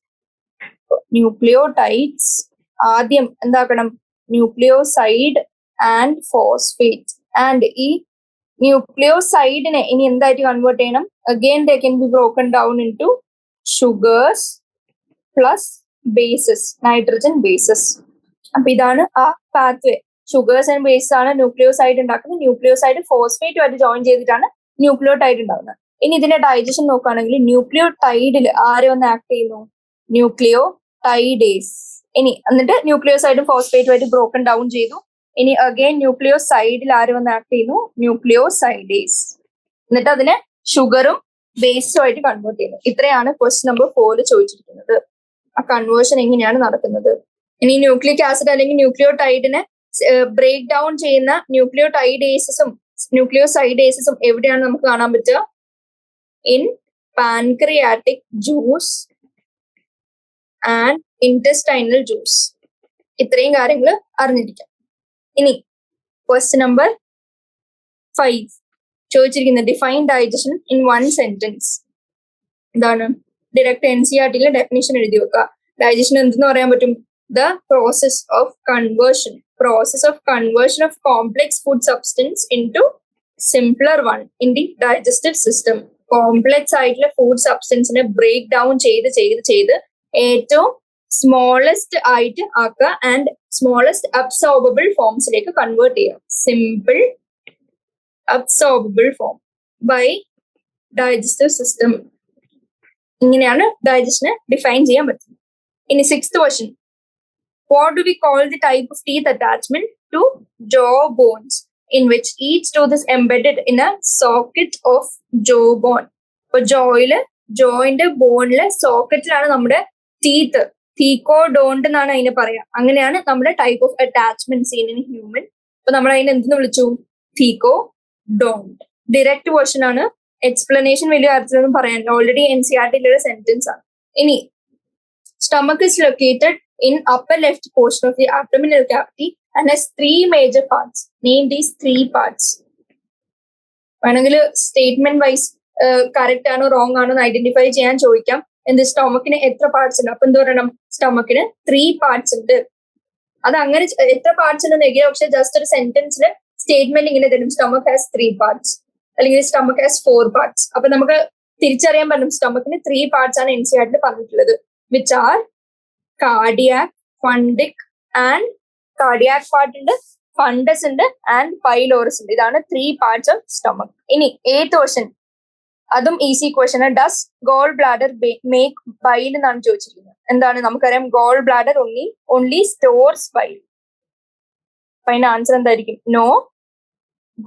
Nucleotides ആദ്യം എന്താക്കണം? Nucleoside and phosphate. ആൻഡ് ഈ ന്യൂക്ലിയോസൈഡിനെ ഇനി എന്തായിട്ട് കൺവേർട്ട് ചെയ്യണം? Again they can be broken down into sugars plus bases, nitrogen bases. അപ്പൊ ഇതാണ് ആ പാത്വേ. ഷുഗേഴ്സ് ആൻഡ് ബേസസ് ആണ് ന്യൂക്ലിയോസൈഡ് ഉണ്ടാക്കുന്നത്. ന്യൂക്ലിയോസൈഡ് ഫോസ്ഫേറ്റുമായിട്ട് ജോയിൻ ചെയ്തിട്ടാണ് ന്യൂക്ലിയോടൈഡ് ഉണ്ടാകുന്നത്. ഇനി ഇതിന്റെ ഡൈജഷൻ നോക്കുകയാണെങ്കിൽ ന്യൂക്ലിയോടൈഡിൽ ആരെ ഒന്ന് ആക്ട് ചെയ്യുന്നു? ന്യൂക്ലിയോടൈഡേസ്. ഇനി എന്നിട്ട് ന്യൂക്ലിയോസൈഡും ഫോസ്ഫേറ്റുമായിട്ട് ബ്രോക്കൺ ഡൗൺ ചെയ്തു. ഇനി അഗെയിൻ ന്യൂക്ലിയോസൈഡിൽ ആര് വന്ന് ആക്ട് ചെയ്യുന്നു? ന്യൂക്ലിയോസൈഡേസ്. എന്നിട്ട് അതിനെ ഷുഗറും ബേസും ആയിട്ട് കൺവേർട്ട് ചെയ്യുന്നു. ഇത്രയാണ് ക്വസ്റ്റ്യൻ നമ്പർ 4 ചോദിച്ചിരിക്കുന്നത്. ആ കൺവേർഷൻ എങ്ങനെയാണ് നടക്കുന്നത്? ഇനി ന്യൂക്ലിക് ആസിഡ് അല്ലെങ്കിൽ ന്യൂക്ലിയോടൈഡിനെ ബ്രേക്ക് ഡൗൺ ചെയ്യുന്ന ന്യൂക്ലിയോസൈഡേസസും എവിടെയാണ് നമുക്ക് കാണാൻ പറ്റുക? In pancreatic juice and intestinal juice. ഇത്രയും കാര്യങ്ങൾ അറിഞ്ഞിരിക്കാം. ഇനി ക്വസ്റ്റ്യൻ നമ്പർ 5 ചോദിച്ചിരിക്കുന്ന ഡിഫൈൻ ഡൈജഷൻ ഇൻ 1 സെന്റൻസ്. എന്താണ്? ഡയറക്റ്റ് NCERT-യിലെ ഡെഫിനിഷൻ എഴുതി വെക്കുക. ഡൈജഷൻ എന്തെന്ന് പറയാൻ പറ്റും? The process of conversion of complex food substance into simpler one in the digestive system. Complex ആയിട്ടുള്ള ഫുഡ് സബ്സ്റ്റൻസിനെ ബ്രേക്ക് ഡൗൺ ചെയ്ത് ഏറ്റവും സ്മോളസ്റ്റ് ആയിട്ട് ആക്കുക ആൻഡ് സ്മോളസ്റ്റ് അബ്സോർബിൾ ഫോംസിലേക്ക് കൺവേർട്ട് ചെയ്യുക. Simple absorbable form by digestive system. ഇങ്ങനെയാണ് ഡൈജഷനെ ഡിഫൈൻ ചെയ്യാൻ പറ്റുന്നത്. ഇനി 6th question, what do we call the type of teeth attachment to jaw bones in which each tooth is embedded in a socket of jaw bone? അപ്പൊ ജോയിന്റെ ബോണിലെ സോക്കറ്റിലാണ് നമ്മുടെ ടീത്ത്. തീക്കോഡോണ്ട് എന്നാണ് അതിനെ പറയാ. അങ്ങനെയാണ് നമ്മുടെ type of attachment scene in human. അപ്പൊ നമ്മൾ അതിനെ എന്തെന്ന് വിളിച്ചു? തീക്കോഡോണ്ട്. ഡയറക്റ്റ് ക്വസ്റ്റ്യൻ ആണ്, എക്സ്പ്ലനേഷൻ വലിയ കാര്യത്തിലൊന്നും പറയാനില്ല, ഓൾറെഡി NCERT-യിലെ സെന്റൻസ് ആണ്. ഇനി stomach is located in upper left portion of the abdominal cavity and has 3 major parts. Name these 3 parts. വേണമെങ്കിൽ സ്റ്റേറ്റ്മെന്റ് വൈസ് കറക്റ്റ് ആണോ റോങ് ആണോ എന്ന് ഐഡന്റിഫൈ ചെയ്യാൻ ചോദിക്കാം. എന്ത് സ്റ്റൊമക്കിന് എത്ര പാർട്സ് ഉണ്ട്? അപ്പൊ എന്ത് പറയണം? സ്റ്റൊമക്കിന് 3 പാർട്സ് ഉണ്ട്. അത് അങ്ങനെ എത്ര പാർട്സ് ഉണ്ടെന്ന് എങ്കിലും പക്ഷെ ജസ്റ്റ് ഒരു സെന്റൻസിൽ സ്റ്റേറ്റ്മെന്റ് ഇങ്ങനെ തരും, സ്റ്റൊമക് ഹാസ് 3 parts അല്ലെങ്കിൽ സ്റ്റൊമക് ഹാസ് 4 parts. അപ്പൊ നമുക്ക് തിരിച്ചറിയാൻ പറ്റും സ്റ്റൊമക്കിന് 3 parts ആണ് NCERT പറഞ്ഞിട്ടുള്ളത്, which are cardiac, fundic and cardiac part ഉണ്ട്, ഫണ്ടസ് ഉണ്ട് ആൻഡ് പൈലോറസ് ഉണ്ട്. ഇതാണ് 3 parts ഓഫ് സ്റ്റൊമക്. ഇനി 8th ക്വസ്റ്റ്യൻ, അതും ഈസി ക്വസ്റ്റ്യൻ ആണ്. Does gall bladder make bile എന്നാണ് ചോദിച്ചിരിക്കുന്നത്. എന്താണ്? നമുക്കറിയാം gall bladder only stores bile. അപ്പൊ അതിന്റെ ആൻസർ എന്തായിരിക്കും? No,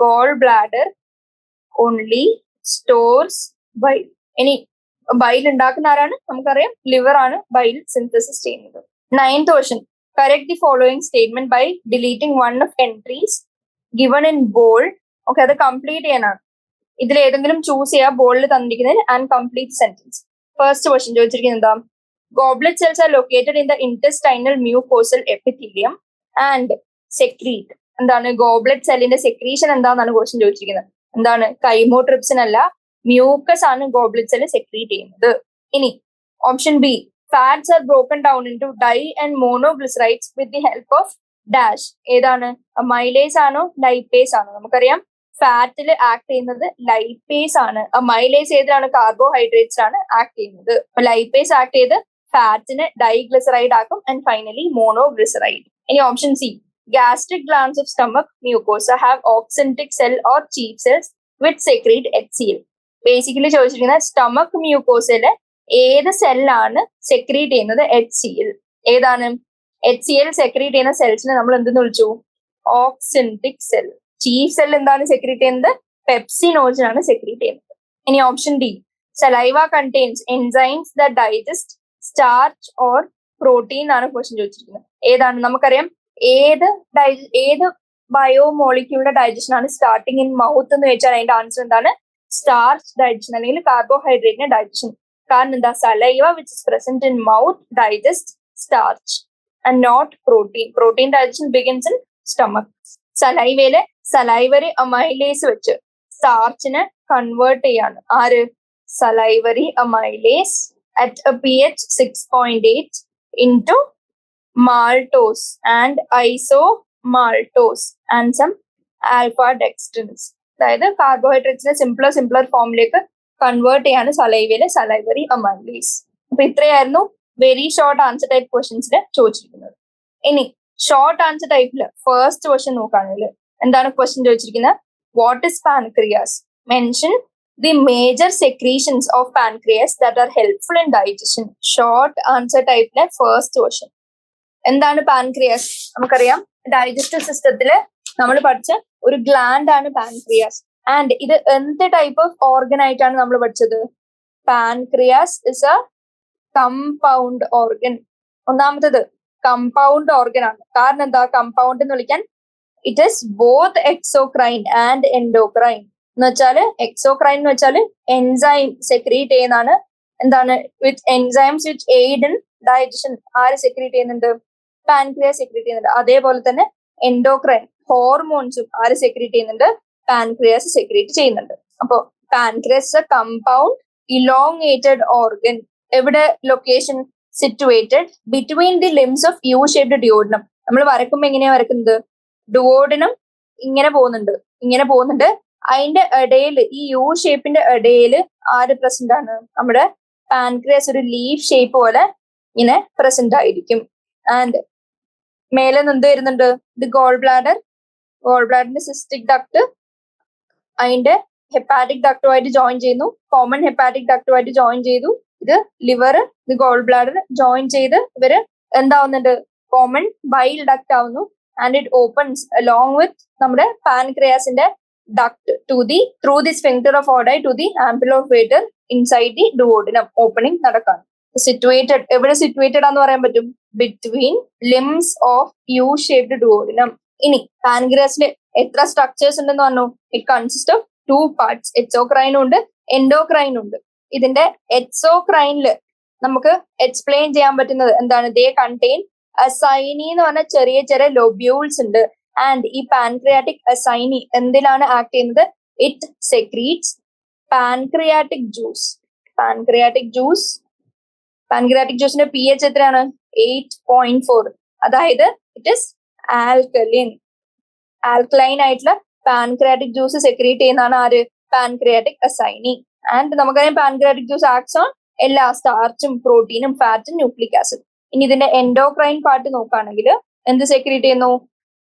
gall bladder only stores bile. ഇനി ബൈൽ ഉണ്ടാക്കുന്ന ആരാണ്? നമുക്കറിയാം ലിവർ ആണ് ബൈൽ സിന്തസിസ് ചെയ്യുന്നത്. 9th question, correct the following statement by deleting one of entries given in bold. Okay, അത് കംപ്ലീറ്റ് ചെയ്യാനാണ്. ഇതിൽ ഏതെങ്കിലും ചൂസ് ചെയ്യുക ബോൾഡിൽ തന്നിരിക്കുന്നത് and complete sentence. First question ചോദിച്ചിരിക്കുന്നത് എന്താ? Goblet cells are located in the intestinal mucosal epithelium and secrete. എന്താണ്? ഗോബ്ലെറ്റ് സെല്ലിന്റെ സെക്രീഷൻ എന്താണെന്നാണ് ക്വസ്റ്റ്യൻ ചോദിച്ചിരിക്കുന്നത്. എന്താണ്? കൈമോട്രിപ്സിൻ അല്ല, മ്യൂക്കസ് ആണ് ഗോബ്ലെറ്റ് സെല്ല് സെക്രീറ്റ് ചെയ്യുന്നത്. ഇനി option B, fats are broken down into di and monoglycerides with the help of dash. ഏതാണ്? മൈലേസ് ആണോ ലൈപ്പേസ് ആണോ? നമുക്കറിയാം ഫാറ്റിൽ ആക്ട് ചെയ്യുന്നത് ലൈപ്പേസ് ആണ്. മൈലേസ് ഏതിലാണ്? കാർബോഹൈഡ്രേറ്റ്സ് ആണ് ആക്ട് ചെയ്യുന്നത്. ലൈപ്പേസ് ആക്ട് ചെയ്ത് ഫാറ്റിന് ഡൈഗ്ലിസറൈഡ് ആക്കും ആൻഡ് ഫൈനലി മോണോഗ്ലിസറൈഡ്. ഇനി option C, gastric glands of stomach mucosa have oxyntic cell or chief cells which secrete HCl. Basically ചോദിച്ചിരിക്കുന്നത് സ്റ്റൊമക് മ്യൂക്കോസയില് ഏത് സെല്ലാണ് സെക്രീറ്റ് ചെയ്യുന്നത്? HCl. ഏതാണ്? HCl സെക്രീറ്റ് ചെയ്യുന്ന സെൽസിനെ നമ്മൾ എന്തെന്ന് വിളിച്ചു? ഓക്സിന്റിക് സെൽ. ചീഫ് സെൽ എന്താണ് സെക്രീറ്റ് ചെയ്യുന്നത്? പെപ്സിനോജൻ ആണ് സെക്രീറ്റ് ചെയ്യുന്നത്. ഇനി option D, saliva contains enzymes that digest starch or protein ആണ് ക്വസ്റ്റ്യൻ ചോദിച്ചിരിക്കുന്നത്. ഏതാണ്? നമുക്കറിയാം ഏത് ബയോമോളിക്യൂളിന്റെ ഡൈജഷൻ ആണ് സ്റ്റാർട്ടിങ് ഇൻ മൗത്ത് എന്ന് വെച്ചാൽ അതിന്റെ ആൻസർ എന്താണ്? സ്റ്റാർച്ച് ഡൈജഷൻ അല്ലെങ്കിൽ കാർബോഹൈഡ്രേറ്റിന്റെ ഡൈജഷൻ. കാരണം എന്താ? Saliva which is present in mouth digest starch and not protein. Protein digestion begins in stomach. സലൈവയിലെ സലൈവറി അമൈലേസ് വെച്ച് സ്റ്റാർച്ചിനെ കൺവേർട്ട് ചെയ്യാണ്. ആര്? Salivary amylase at a pH 6.8 into maltose and isomaltose and some alpha dextrins. അതായത് കാർബോഹൈഡ്രേറ്റ്സിനെ സിംപ്ലർ ഫോമിലേക്ക് കൺവേർട്ട് ചെയ്യാണ് സലൈവയിലെ സലൈവറി അമൈലേസ്. അപ്പൊ ഇത്രയായിരുന്നു വെരി ഷോർട്ട് ആൻസർ ടൈപ്പ് ക്വസ്റ്റ്യൻസിന് ചോദിച്ചിരിക്കുന്നത്. ഇനി ഷോർട്ട് ആൻസർ ടൈപ്പില് ഫസ്റ്റ് ക്വസ്റ്റ്യൻ നോക്കുകയാണെങ്കിൽ എന്താണ് ക്വസ്റ്റ്യൻ ചോദിച്ചിരിക്കുന്നത്? What is pancreas? Mention the major secretions of pancreas that are helpful in digestion. Short answer ടൈപ്പിലെ ഫസ്റ്റ് ക്വസ്റ്റ്യൻ. എന്താണ് പാൻക്രിയാസ്? നമുക്കറിയാം ഡൈജസ്റ്റീവ് സിസ്റ്റത്തില് നമ്മൾ പഠിച്ച ഒരു ഗ്ലാൻഡ് ആണ് പാൻക്രിയാസ്. ആൻഡ് ഇത് എന്ത് ടൈപ്പ് ഓഫ് ഓർഗൻ ആയിട്ടാണ് നമ്മൾ പഠിച്ചത്? Pancreas is a compound organ. ഒന്നാമത്തത് കമ്പൗണ്ട് ഓർഗൻ ആണ്. കാരണം എന്താ കമ്പൗണ്ട് എന്ന് വിളിക്കാൻ? It is both exocrine and endocrine. എന്ന് വെച്ചാല് എക്സോക്രൈൻ എന്ന് വെച്ചാല് എൻസൈം സെക്രീറ്റ് ചെയ്യുന്നതാണ്. എന്താണ്? With enzymes which aid in digestion ആര് സെക്രീറ്റ് ചെയ്യുന്നുണ്ട്? പാൻക്രിയാസ് സെക്രീറ്റ് ചെയ്യുന്നുണ്ട്. അതേപോലെ തന്നെ എൻഡോക്രൈൻ ഹോർമോൺസും ആര് സെക്രീറ്റ് ചെയ്യുന്നുണ്ട്? പാൻക്രിയാസ് സെക്രീറ്റ് ചെയ്യുന്നുണ്ട്. അപ്പോ pancreas a compound elongated organ. എവിടെ location? Situated between the limbs of U shaped duodenum. നമ്മൾ വരക്കുമ്പോ എങ്ങനെയാ വരക്കുന്നത്? ഡുയോഡിനം ഇങ്ങനെ പോകുന്നുണ്ട്. അതിന്റെ ഇടയിൽ ഈ യു ഷേപ്പിന്റെ ഇടയിൽ ആര് പ്രസന്റ് ആണ്? നമ്മുടെ പാൻക്രിയാസ് ഒരു ലീഫ് ഷേപ്പ് പോലെ ഇങ്ങനെ പ്രസന്റ് ആയിരിക്കും. ആൻഡ് മേലെ നിന്ന് വരുന്നുണ്ട് ഇത് ഗോൾ ബ്ലാഡറിന്റെ സിസ്റ്റിക് ഡക്ട് അതിന്റെ ഹെപ്പാറ്റിക് ഡക്റ്റുമായിട്ട് ജോയിൻ ചെയ്യുന്നു. കോമൺ ഹെപ്പാറ്റിക് ഡക്റ്റുമായിട്ട് ജോയിൻ ചെയ്തു. ഇത് ലിവർ, ഇത് ഗോൾ ബ്ലാഡർ ജോയിൻ ചെയ്ത് ഇവര് എന്താവുന്നുണ്ട്? കോമൺ ബൈൽ ഡക്ട് ആവുന്നു. And it opens along with നമ്മുടെ പാൻക്രിയാസിന്റെ duct through the sphincter of Oddi to the ampulla of Vater inside the duodenum. Opening നടക്കാണ്. സിറ്റുവേറ്റഡ് എവിടെ സിറ്റുവേറ്റഡ് ആണെന്ന് പറയാൻ പറ്റും? Between limbs of U shaped duodenum. ഇനി പാൻക്രിയാസിൽ എത്ര സ്ട്രക്ചേഴ്സ് ഉണ്ടെന്ന് പറഞ്ഞു? It consist of 2 parts. എക്സോക്രൈനും ഉണ്ട്, എൻഡോക്രൈനും ഉണ്ട്. ഇതിന്റെ എക്സോക്രൈനില് നമുക്ക് എക്സ്പ്ലെയിൻ ചെയ്യാൻ പറ്റുന്നത് എന്താണ്? ദേ കണ്ടെയ്ൻ അസൈനി എന്ന് പറഞ്ഞ ചെറിയ ചെറിയ ലൊബ്യൂൾസ് ഉണ്ട്. ആൻഡ് ഈ പാൻക്രിയാറ്റിക് അസൈനി എന്തിലാണ് ആക്ട് ചെയ്യുന്നത്? It secretes pancreatic juice. Pancreatic ജ്യൂസിന്റെ pH എത്രയാണ്? 8.4. അതായത് ഇറ്റ് ഇസ് ആൽക്കലൈൻ ആയിട്ടുള്ള പാൻക്രിയാറ്റിക് ജ്യൂസ് സെക്രീറ്റ് ചെയ്യുന്നതാണ് ആര്? Pancreatic acini. ആൻഡ് നമുക്കറിയാം പാൻക്രിയാറ്റിക് ജ്യൂസ് ആക്ട്സ് ഓൺ എല്ലാ സ്റ്റാർച്ചും പ്രോട്ടീനും ഫാറ്റും ന്യൂക്ലിക് ആസിഡ്. ഇനി ഇതിന്റെ എൻഡോക്രൈൻ പാർട്ട് നോക്കുകയാണെങ്കിൽ എന്ത് സെക്രീറ്റ് ചെയ്യുന്നു?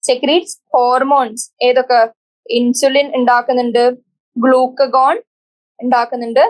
Secretes hormones. ഏതൊക്കെ? ഇൻസുലിൻ ഉണ്ടാക്കുന്നുണ്ട്, ഗ്ലൂക്കഗോൺ ഉണ്ടാക്കുന്നുണ്ട്.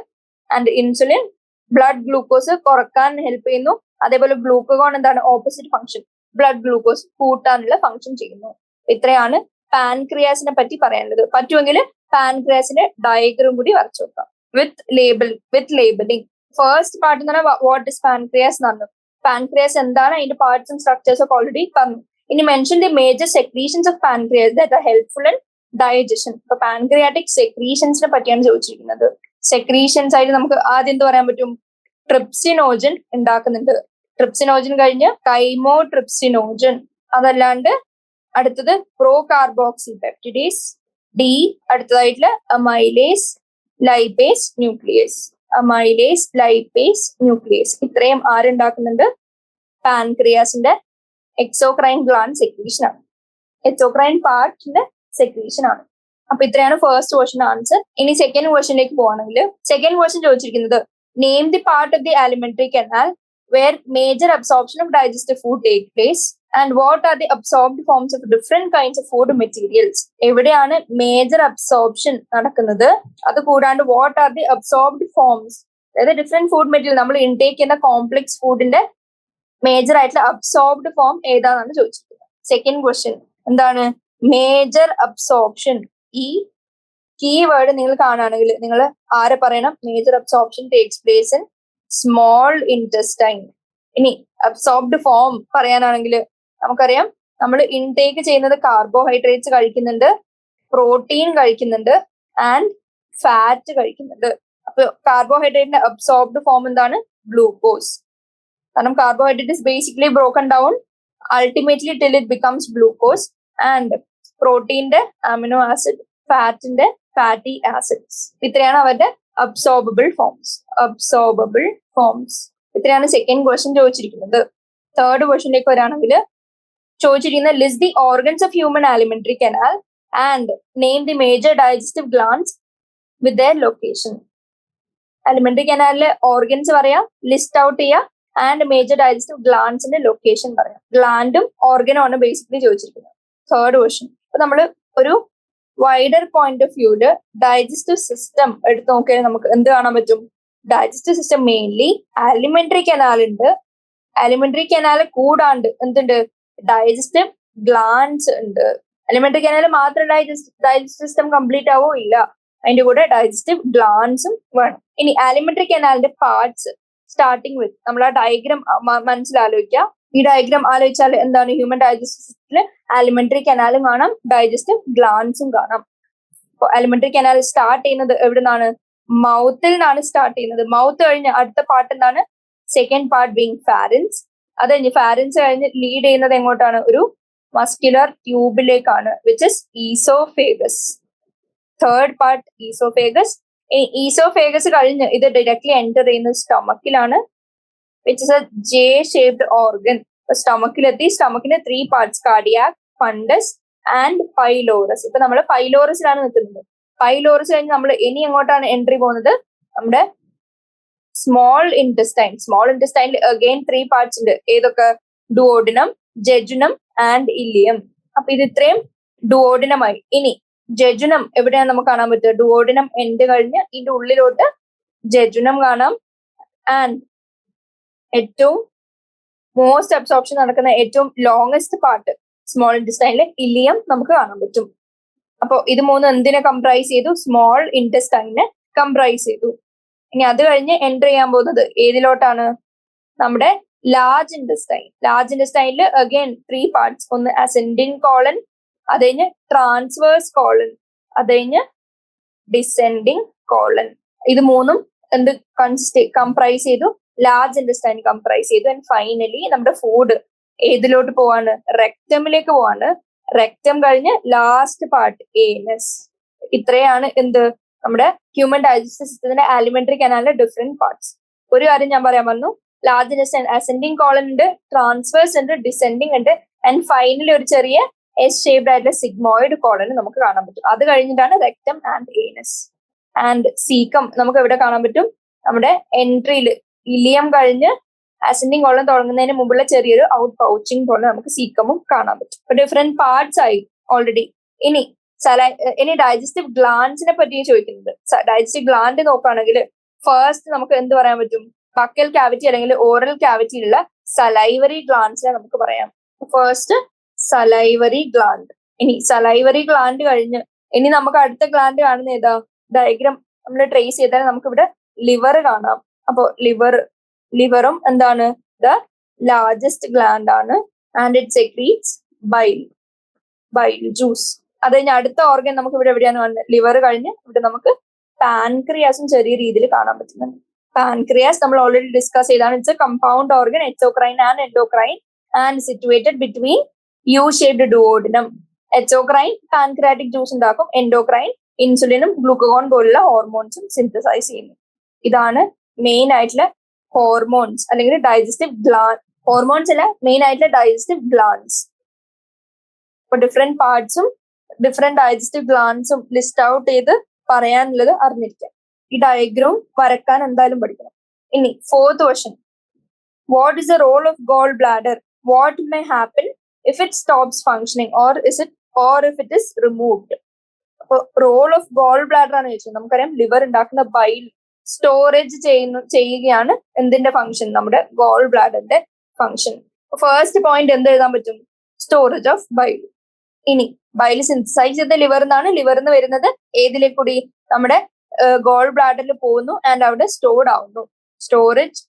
ആൻഡ് ഇൻസുലിൻ ബ്ലഡ് ഗ്ലൂക്കോസ് കുറക്കാൻ ഹെൽപ്പ് ചെയ്യുന്നു. അതേപോലെ ഗ്ലൂക്കഗോൺ എന്താണ്? ഓപ്പോസിറ്റ് ഫംഗ്ഷൻ, ബ്ലഡ് ഗ്ലൂക്കോസ് കൂട്ടാനുള്ള ഫംഗ്ഷൻ ചെയ്യുന്നു. ഇത്രയാണ് പാൻക്രിയാസിനെ പറ്റി പറയാനുള്ളത്. പറ്റുമെങ്കിൽ പാൻക്രിയാസിന്റെ ഡയഗ്രം കൂടി വരച്ചു നോക്കാം വിത്ത് ലേബലിംഗ്. ഫസ്റ്റ് പാർട്ട് എന്ന് പറഞ്ഞാൽ വാട്ട് ഇസ് പാൻക്രിയാസ് എന്നാണ്. പാൻക്രിയാസ് എന്താണ്, അതിന്റെ പാർട്സ് ആൻഡ് സ്ട്രക്ചേഴ്സ് ഒക്കെ ഓൾറെഡി പറഞ്ഞു. ഇനി mention the major secretions of pancreas that are helpful in digestion. ഇപ്പൊ പാൻക്രിയാറ്റിക് സെക്രീഷൻസിനെ പറ്റിയാണ് ചോദിച്ചിരിക്കുന്നത്. സെക്രീഷൻസ് ആയിട്ട് നമുക്ക് ആദ്യം എന്ത് പറയാൻ പറ്റും? ട്രിപ്സിനോജൻ ഉണ്ടാക്കുന്നുണ്ട്. ട്രിപ്സിനോജൻ കഴിഞ്ഞ് കൈമോട്രിപ്സിനോജൻ. അതല്ലാണ്ട് അടുത്തത് പ്രോ കാർബോക്സി പെപ്റ്റിഡേസ്. ഡി അടുത്തതായിട്ടുള്ള amylase lipase nucleus. Amylase lipase nucleus. ഇത്രയും ആരുണ്ടാക്കുന്നുണ്ട്? പാൻക്രിയാസിന്റെ എക്സോക്രൈൻ ഗ്ലാൻഡ് സെക്രീഷൻ ആണ്, എക്സോക്രൈൻ പാർട്ടിന്റെ സെക്രീഷൻ ആണ്. അപ്പൊ ഇത്രയാണ് ഫസ്റ്റ് ക്വസ്റ്റൻ ആൻസർ. ഇനി സെക്കൻഡ് ക്വസ്റ്റനിലേക്ക് പോവാണെങ്കിൽ സെക്കൻഡ് ക്വസ്റ്റൻ ചോദിച്ചിരിക്കുന്നത് name the part of the alimentary canal where major absorption of digestive food take place and what are the absorbed forms of different kinds of food materials. എവിടെയാണ് മേജർ അബ്സോർപ്ഷൻ നടക്കുന്നത്? അത് കൂടാണ്ട് what are the absorbed forms, അതായത് ഡിഫറെന്റ് ഫുഡ് മെറ്റീരിയൽ നമ്മൾ ഇൻടേക്ക് ചെയ്യുന്ന കോംപ്ലക്സ് ഫുഡിന്റെ മേജർ ആയിട്ടുള്ള അബ്സോർബ്ഡ് ഫോം ഏതാണെന്നാണ് ചോദിച്ചിരിക്കുന്നത്. സെക്കൻഡ് ക്വസ്റ്റ്യൻ എന്താണ്? Major absorption. ഈ കീവേഡ് നിങ്ങൾ കാണുകയാണെങ്കിൽ നിങ്ങൾ ആരെ പറയണം? Major absorption takes place in small intestine. ഇനി അബ്സോർബ്ഡ് ഫോം പറയാനാണെങ്കിൽ നമുക്കറിയാം നമ്മൾ ഇൻടേക്ക് ചെയ്യുന്നത് കാർബോഹൈഡ്രേറ്റ്സ് കഴിക്കുന്നുണ്ട്, പ്രോട്ടീൻ കഴിക്കുന്നുണ്ട് ആൻഡ് ഫാറ്റ് കഴിക്കുന്നുണ്ട്. അപ്പൊ കാർബോഹൈഡ്രേറ്റിന്റെ അബ്സോർബ്ഡ് ഫോം എന്താണ്? ഗ്ലൂക്കോസ്. കാരണം carbohydrate is basically broken down ultimately till it becomes glucose. And പ്രോട്ടീന്റെ അമിനോ ആസിഡ്, ഫാറ്റിന്റെ ഫാറ്റി ആസിഡ്സ്. ഇത്രയാണ് അവരുടെ അബ്സോർബിൾ ഫോംസ്. ഇത്രയാണ് സെക്കൻഡ് ക്വസ്റ്റ്യൻ ചോദിച്ചിരിക്കുന്നത്. തേർഡ് ക്വസ്റ്റ്യനിലേക്ക് വരാണെങ്കിൽ ചോദിച്ചിരിക്കുന്നത് list the organs of human alimentary canal and name the major digestive glands with their location. Alimentary കനാലിലെ ഓർഗൻസ് പറയാം, ലിസ്റ്റ് ഔട്ട് ചെയ്യുക, ആൻഡ് മേജർ ഡൈജസ്റ്റീവ് ഗ്ലാൻഡ്സിന്റെ ലൊക്കേഷൻ പറയാം. ഗ്ലാൻഡും ഓർഗനും ആണ് ബേസിക്കലി ചോദിച്ചിരിക്കുന്നത്. Third question. അപ്പൊ നമ്മൾ ഒരു വൈഡർ പോയിന്റ് ഓഫ് വ്യൂല് ഡൈജസ്റ്റീവ് സിസ്റ്റം എടുത്ത് നോക്കിയാൽ നമുക്ക് എന്ത് കാണാൻ പറ്റും? Digestive system mainly alimentary canal ഉണ്ട്. ആലിമെന്ററി കനാൽ കൂടാണ്ട് എന്തുണ്ട്? ഡൈജസ്റ്റീവ് ഗ്ലാൻഡ്സ് ഉണ്ട്. ആലിമെന്ററി കനാൽ മാത്രം ഡൈജസ്റ്റീവ് സിസ്റ്റം കംപ്ലീറ്റ് ആവോ? ഇല്ല, അതിന്റെ കൂടെ ഡൈജസ്റ്റീവ് ഗ്ലാൻഡ്സും വേണം. ഇനി ആലിമെന്ററി കനാലിന്റെ പാർട്സ് സ്റ്റാർട്ടിങ് വിത്ത് നമ്മൾ ആ ഡയഗ്രാം മനസ്സിലാലോചിക്കുക. ഈ ഡയഗ്രാം ആലോചിച്ചാൽ എന്താണ്? ഹ്യൂമൻ ഡൈജസ്റ്റീവ് സിസ്റ്റത്തില് ആലിമെന്ററി കനാലും കാണാം, ഡൈജസ്റ്റീവ് ഗ്ലാൻഡ്സും കാണാം. അപ്പോൾ ആലിമെന്ററി കനാൽ സ്റ്റാർട്ട് ചെയ്യുന്നത് എവിടെ നിന്നാണ്? മൗത്തിൽ നിന്നാണ് സ്റ്റാർട്ട് ചെയ്യുന്നത്. മൗത്ത് കഴിഞ്ഞ് അടുത്ത പാർട്ട് എന്താണ്? Second part being pharynx. അത് കഴിഞ്ഞ് ഫാരൻസ് കഴിഞ്ഞ് ലീഡ് ചെയ്യുന്നത് എങ്ങോട്ടാണ്? ഒരു മസ്കുലർ ട്യൂബിലേക്കാണ്, which is oesophagus. Third part oesophagus. Oesophagus കഴിഞ്ഞ് ഇത് ഡയറക്ട്ലി എൻറ്റർ ചെയ്യുന്നത് സ്റ്റൊമക്കിലാണ്, which is a J shaped organ. സ്റ്റൊമക്കിലെത്തി. സ്റ്റൊമക്കിന് 3 parts, cardiac, fundus and pylorus. ഇപ്പൊ നമ്മൾ പൈലോറസിലാണ് നിൽക്കുന്നത്. പൈലോറസ് കഴിഞ്ഞ് നമ്മൾ ഇനി എങ്ങോട്ടാണ് എൻട്രി പോകുന്നത്? നമ്മുടെ സ്മോൾ ഇൻറ്റസ്റ്റൈൻ. സ്മോൾ ഇൻറ്റസ്റ്റൈനിൽ അഗെയിൻ 3 പാർട്സ് ഉണ്ട്. ഏതൊക്കെ? Duodenum, jejunum and ileum. അപ്പൊ ഇത് ഇത്രയും ഡുവോഡിനമായി. ഇനി ജെജുനം എവിടെയാണ് നമുക്ക് കാണാൻ പറ്റുക? ഡുവോഡിനം എൻഡ് കഴിഞ്ഞ് ഇതിന്റെ ഉള്ളിലോട്ട് ജെജുനം കാണാം. ആൻഡ് ഏറ്റവും മോസ്റ്റ് അബ്സോർപ്ഷൻ നടക്കുന്ന ഏറ്റവും ലോങ്സ്റ്റ് പാർട്ട് സ്മോൾ ഇൻറ്റസ്റ്റൈനിലെ ഇലിയം നമുക്ക് കാണാൻ പറ്റും. അപ്പോൾ ഇത് മൂന്നും എന്തിനെ കംപ്രൈസ് ചെയ്തു? സ്മോൾ ഇൻറ്റസ്റ്റൈനെ കംപ്രൈസ് ചെയ്തു. ഇനി അത് കഴിഞ്ഞ് എൻറ്റർ ചെയ്യാൻ പോകുന്നത് ഏതിലോട്ടാണ്? നമ്മുടെ ലാർജ് ഇൻറ്റസ്റ്റൈൻ. ലാർജ് ഇൻറ്റസ്റ്റൈനിൽ അഗൈൻ 3 പാർട്സ്. ഒന്ന് അസെൻഡിങ് കോളൻ, അത് കഴിഞ്ഞ് ട്രാൻസ്വേഴ്സ് കോളൻ, അത് കഴിഞ്ഞ് ഡിസെൻഡിങ് കോളൻ. ഇത് മൂന്നും എന്ത് കംപ്രൈസ് ചെയ്തു? ലാർജ് ഇൻറ്റസ്റ്റൈൻ കംപ്രൈസ് ചെയ്തു. ആൻഡ് ഫൈനലി നമ്മുടെ ഫുഡ് ഏതിലോട്ട് പോവാണ്? റെക്ടമിലേക്ക് പോവാണ്. റെക്ടം കഴിഞ്ഞ് ലാസ്റ്റ് പാർട്ട് ഏനസ്. ഇത്രയാണ് എന്ത്? നമ്മുടെ ഹ്യൂമൻ ഡൈജസ്റ്റീവ് സിസ്റ്റത്തിന്റെ ആലിമെന്ററി കനാലിലെ ഡിഫറെന്റ് പാർട്സ്. ഒരു കാര്യം ഞാൻ പറയാൻ പറഞ്ഞു, ലാർജ് ഇൻറ്റസ്റ്റൈൻ അസെൻഡിങ് കോളൻ ഉണ്ട്, ട്രാൻസ്വേഴ്സ് ഉണ്ട്, ഡിസെൻഡിങ് ഉണ്ട്, ആൻഡ് ഫൈനലി ഒരു ചെറിയ എസ് ഷേപ്ഡ് ആയിട്ടുള്ള സിഗ്മോയിഡ് കോളൻ നമുക്ക് കാണാൻ പറ്റും. അത് കഴിഞ്ഞിട്ടാണ് rectum and anus. And caecum നമുക്ക് എവിടെ കാണാൻ പറ്റും? നമ്മുടെ എൻട്രിയിൽ ഇലിയം കഴിഞ്ഞ് അസെൻഡിങ് കോളൻ തുടങ്ങുന്നതിന് മുമ്പുള്ള ചെറിയൊരു ഔട്ട് പൗച്ചിങ് പോലെ നമുക്ക് സീക്കമും കാണാൻ പറ്റും. അപ്പൊ ഡിഫറെന്റ് പാർട്സ് ആയി ഓൾറെഡി. ഇനി ഡൈജസ്റ്റീവ് ഗ്ലാൻസിനെ പറ്റി ചോദിക്കുന്നത്. ഡൈജസ്റ്റീവ് ഗ്ലാൻഡ് നോക്കുകയാണെങ്കിൽ ഫസ്റ്റ് നമുക്ക് എന്ത് പറയാൻ പറ്റും? ബക്കൽ ക്യാവിറ്റി അല്ലെങ്കിൽ ഓറൽ ക്യാവിറ്റിയിലുള്ള സലൈവറി ഗ്ലാൻസിനെ നമുക്ക് പറയാം. First salivary gland. ഇനി സലൈവറി ഗ്ലാൻഡ് കഴിഞ്ഞ് ഇനി നമുക്ക് അടുത്ത ഗ്ലാൻഡ് കാണുന്ന ഏതാ? ഡയഗ്രാം നമ്മൾ ട്രേസ് ചെയ്താൽ നമുക്ക് ഇവിടെ ലിവർ കാണാം. അപ്പോ ലിവറും എന്താണ്? ദ ലാർജസ്റ്റ് ഗ്ലാൻഡ് ആണ്. And it secretes bile juice. അത് കഴിഞ്ഞ് അടുത്ത ഓർഗൻ നമുക്ക് ഇവിടെ എവിടെയാണ് കാണുന്നത്? ലിവർ കഴിഞ്ഞ് ഇവിടെ നമുക്ക് പാൻക്രിയാസും ചെറിയ രീതിയിൽ കാണാൻ പറ്റുന്നുണ്ട്. പാൻക്രിയാസ് നമ്മൾ ഓൾറെഡി ഡിസ്കസ് ചെയ്താണ്. It's a compound organ, exocrine and endocrine and situated between U shaped duodenum. Exocrine pancreatic juice ഉണ്ടാക്കും, എൻഡോക്രൈൻ ഇൻസുലിനും ഗ്ലൂക്കോൺ പോലുള്ള ഹോർമോൺസും സിന്തസൈസ് ചെയ്യുന്നു. ഇതാണ് മെയിൻ ആയിട്ടുള്ള ഹോർമോൺസ് അല്ലെങ്കിൽ ഡൈജസ്റ്റീവ് ഗ്ലാൻഡ്. ഹോർമോൺസ് അല്ല, മെയിൻ ആയിട്ടുള്ള ഡൈജസ്റ്റീവ് ഗ്ലാൻഡ്സ്. അപ്പൊ ഡിഫറെന്റ് പാർട്സും ഡിഫറെന്റ് ഡൈജസ്റ്റീവ് ഗ്ലാൻഡ്സും ലിസ്റ്റ് ഔട്ട് ചെയ്ത് പറയാനുള്ളത് അറിഞ്ഞിരിക്കാം. ഈ ഡയഗ്രാം വരക്കാൻ എന്തായാലും പഠിക്കണം. ഇനി fourth question, what is the role of gall bladder? What may happen if it stops functioning or if it is removed? അപ്പൊ റോൾ ഓഫ് ഗോൾ ബ്ലാഡർ ആണ് ചോദിച്ചത്. നമുക്കറിയാം ലിവർ ഉണ്ടാക്കുന്ന ബൈൽ സ്റ്റോറേജ് ചെയ്യുകയാണ് എന്തിന്റെ ഫംഗ്ഷൻ? നമ്മുടെ ഗോൾ ബ്ലാഡറിന്റെ ഫംഗ്ഷൻ. ഫസ്റ്റ് പോയിന്റ് എന്ത് എഴുതാൻ പറ്റും? Storage of bile. ഇനി ബൈൽ സിന്തസൈസ് ചെയ്ത ലിവറിന്നാണ്. ലിവറിന്ന് വരുന്നത് ഏതിലേക്ക് കൂടി? നമ്മുടെ ഗോൾ ബ്ലാഡറിൽ പോകുന്നു ആൻഡ് അവിടെ സ്റ്റോർഡ് ആവുന്നു. സ്റ്റോറേജ്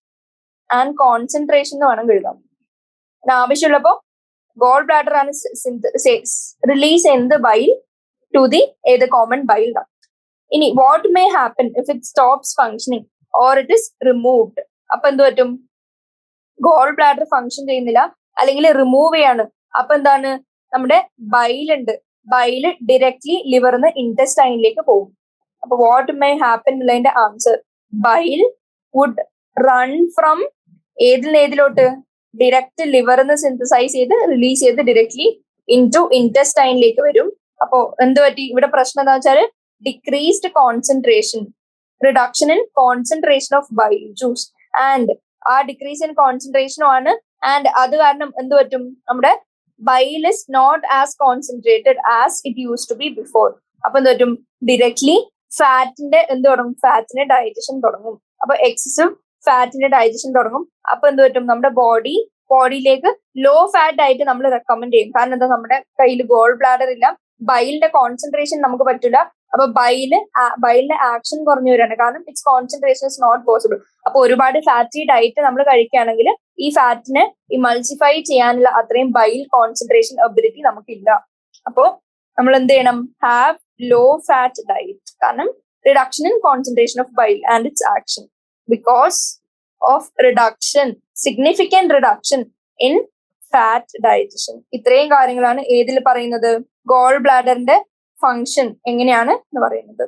ആൻഡ് കോൺസെൻട്രേഷൻ എന്ന് വേണം എഴുതാം. ആവശ്യമുള്ളപ്പോ ഗോൾ ബ്ലാഡർ ആണ് റിലീസ് ചെയ്യുന്നത് bile to the common bile duct. ഇനി what may happen if it stops functioning or it is removed? അപ്പൊ എന്ത് പറ്റും? ഗോൾ ബ്ലാഡർ ഫങ്ഷൻ ചെയ്യുന്നില്ല അല്ലെങ്കിൽ റിമൂവ് ചെയ്യാണ്. അപ്പൊ എന്താണ്? നമ്മുടെ ബൈലുണ്ട്, ബൈല് ഡയറക്ട്ലി ലിവറിന്ന് ഇൻറ്റസ്റ്റൈനിലേക്ക് പോകും. അപ്പൊ വാട്ട് മേ ഹാപ്പൻ എന്നുള്ളതിന്റെ answer bile would run from ഏതിലോട്ട്? ഡയറക്റ്റ് ലിവറിന്ന് സിന്തസൈസ് ചെയ്ത് റിലീസ് ചെയ്ത് ഡയറക്ട്ലി ഇൻടു ഇൻറ്റസ്റ്റൈനിലേക്ക് വരും. അപ്പോ എന്ത് പറ്റി ഇവിടെ? പ്രശ്നം എന്താ വെച്ചാൽ decreased concentration, reduction in concentration of bile juice. And ആ ഡിക്രീസ് ഇൻ കോൺസെൻട്രേഷനും ആണ്. ആൻഡ് അത് കാരണം എന്ത് പറ്റും? നമ്മുടെ bile is not as concentrated as it use to be before. അപ്പൊ എന്ത് പറ്റും? ഡയറക്ട്ലി ഫാറ്റിന്റെ എന്ത് തുടങ്ങും? ഫാറ്റിന്റെ ഡൈജഷൻ തുടങ്ങും. അപ്പൊ എക്സസീവ് ഫാറ്റിന്റെ ഡൈജഷൻ തുടങ്ങും. അപ്പൊ എന്ത് പറ്റും? നമ്മുടെ ബോഡിയിലേക്ക് ലോ ഫാറ്റ് ഡയറ്റ് നമ്മൾ റെക്കമെൻഡ് ചെയ്യും. കാരണം എന്താ? നമ്മുടെ കയ്യിൽ ഗോൾ ബ്ലാഡർ ഇല്ല, ബൈലിന്റെ കോൺസെൻട്രേഷൻ നമുക്ക് പറ്റില്ല. അപ്പൊ ബൈലിന്റെ ആക്ഷൻ കുറഞ്ഞു വരികയാണ്. കാരണം its concentration is not possible. അപ്പൊ ഒരുപാട് ഫാറ്റി ഡയറ്റ് നമ്മൾ കഴിക്കുകയാണെങ്കിൽ ഈ ഫാറ്റിനെ ഇമൾസിഫൈ ചെയ്യാനുള്ള അത്രയും ബൈൽ കോൺസെൻട്രേഷൻ എബിലിറ്റി നമുക്കില്ല. അപ്പോ നമ്മൾ എന്ത് ചെയ്യണം? Have low fat diet. കാരണം reduction in concentration of bile and its action because of reduction, significant reduction in fat digestion. ഇത്രയും കാര്യങ്ങളാണ് ഏതിൽ പറയുന്നത്? ഗോൾ ബ്ലാഡറിന്റെ ഫംഗ്ഷൻ എങ്ങനെയാണ് എന്ന് പറയുന്നത്.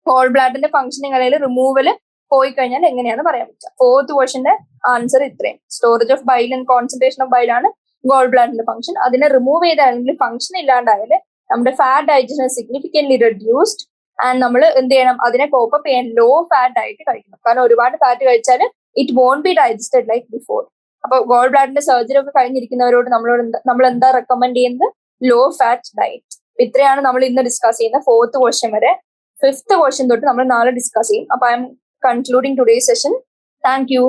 ഗോൾ ബ്ലാഡറിന്റെ ഫംഗ്ഷനിങ് അല്ലെങ്കിൽ റിമൂവൽ പോയി കഴിഞ്ഞാൽ എങ്ങനെയാണെന്ന് പറയാൻ പറ്റുക. ഫോർത്ത് ക്വസ്റ്റ്യന്റെ ആൻസർ ഇത്രയും. Storage of bile and concentration of bile ആണ് ഗോൾ ബ്ലാഡറിന്റെ ഫംഗ്ഷൻ. അതിനെ റിമൂവ് ചെയ്താൽ അല്ലെങ്കിൽ ഫംഗ്ഷൻ ഇല്ലാണ്ടായാൽ നമ്മുടെ fat digestion significantly reduced. And നമ്മൾ എന്ത് ചെയ്യണം? അതിനെ കോപ്പപ്പ് ചെയ്യാൻ ലോ ഫാറ്റ് ഡയറ്റ് കഴിക്കണം. കാരണം ഒരുപാട് ഫാറ്റ് കഴിച്ചാൽ it won't be digested like before. അപ്പൊ ഗോൾ ബ്ലാഡറിന്റെ സർജറി ഒക്കെ കഴിഞ്ഞിരിക്കുന്നവരോട് നമ്മൾ എന്താ റെക്കമെൻഡ് ചെയ്യുന്നത്? Low fat diet. ഇത്രയാണ് നമ്മൾ ഇന്ന് ഡിസ്കസ് ചെയ്യുന്ന ഫോർത്ത് ക്വസ്റ്റ്യൻ വരെ. ഫിഫ്ത്ത് ക്വസ്റ്റ്യൻ തൊട്ട് നമ്മൾ നാളെ ഡിസ്കസ് ചെയ്യും. അപ്പൊ I'm concluding today's session. Thank U.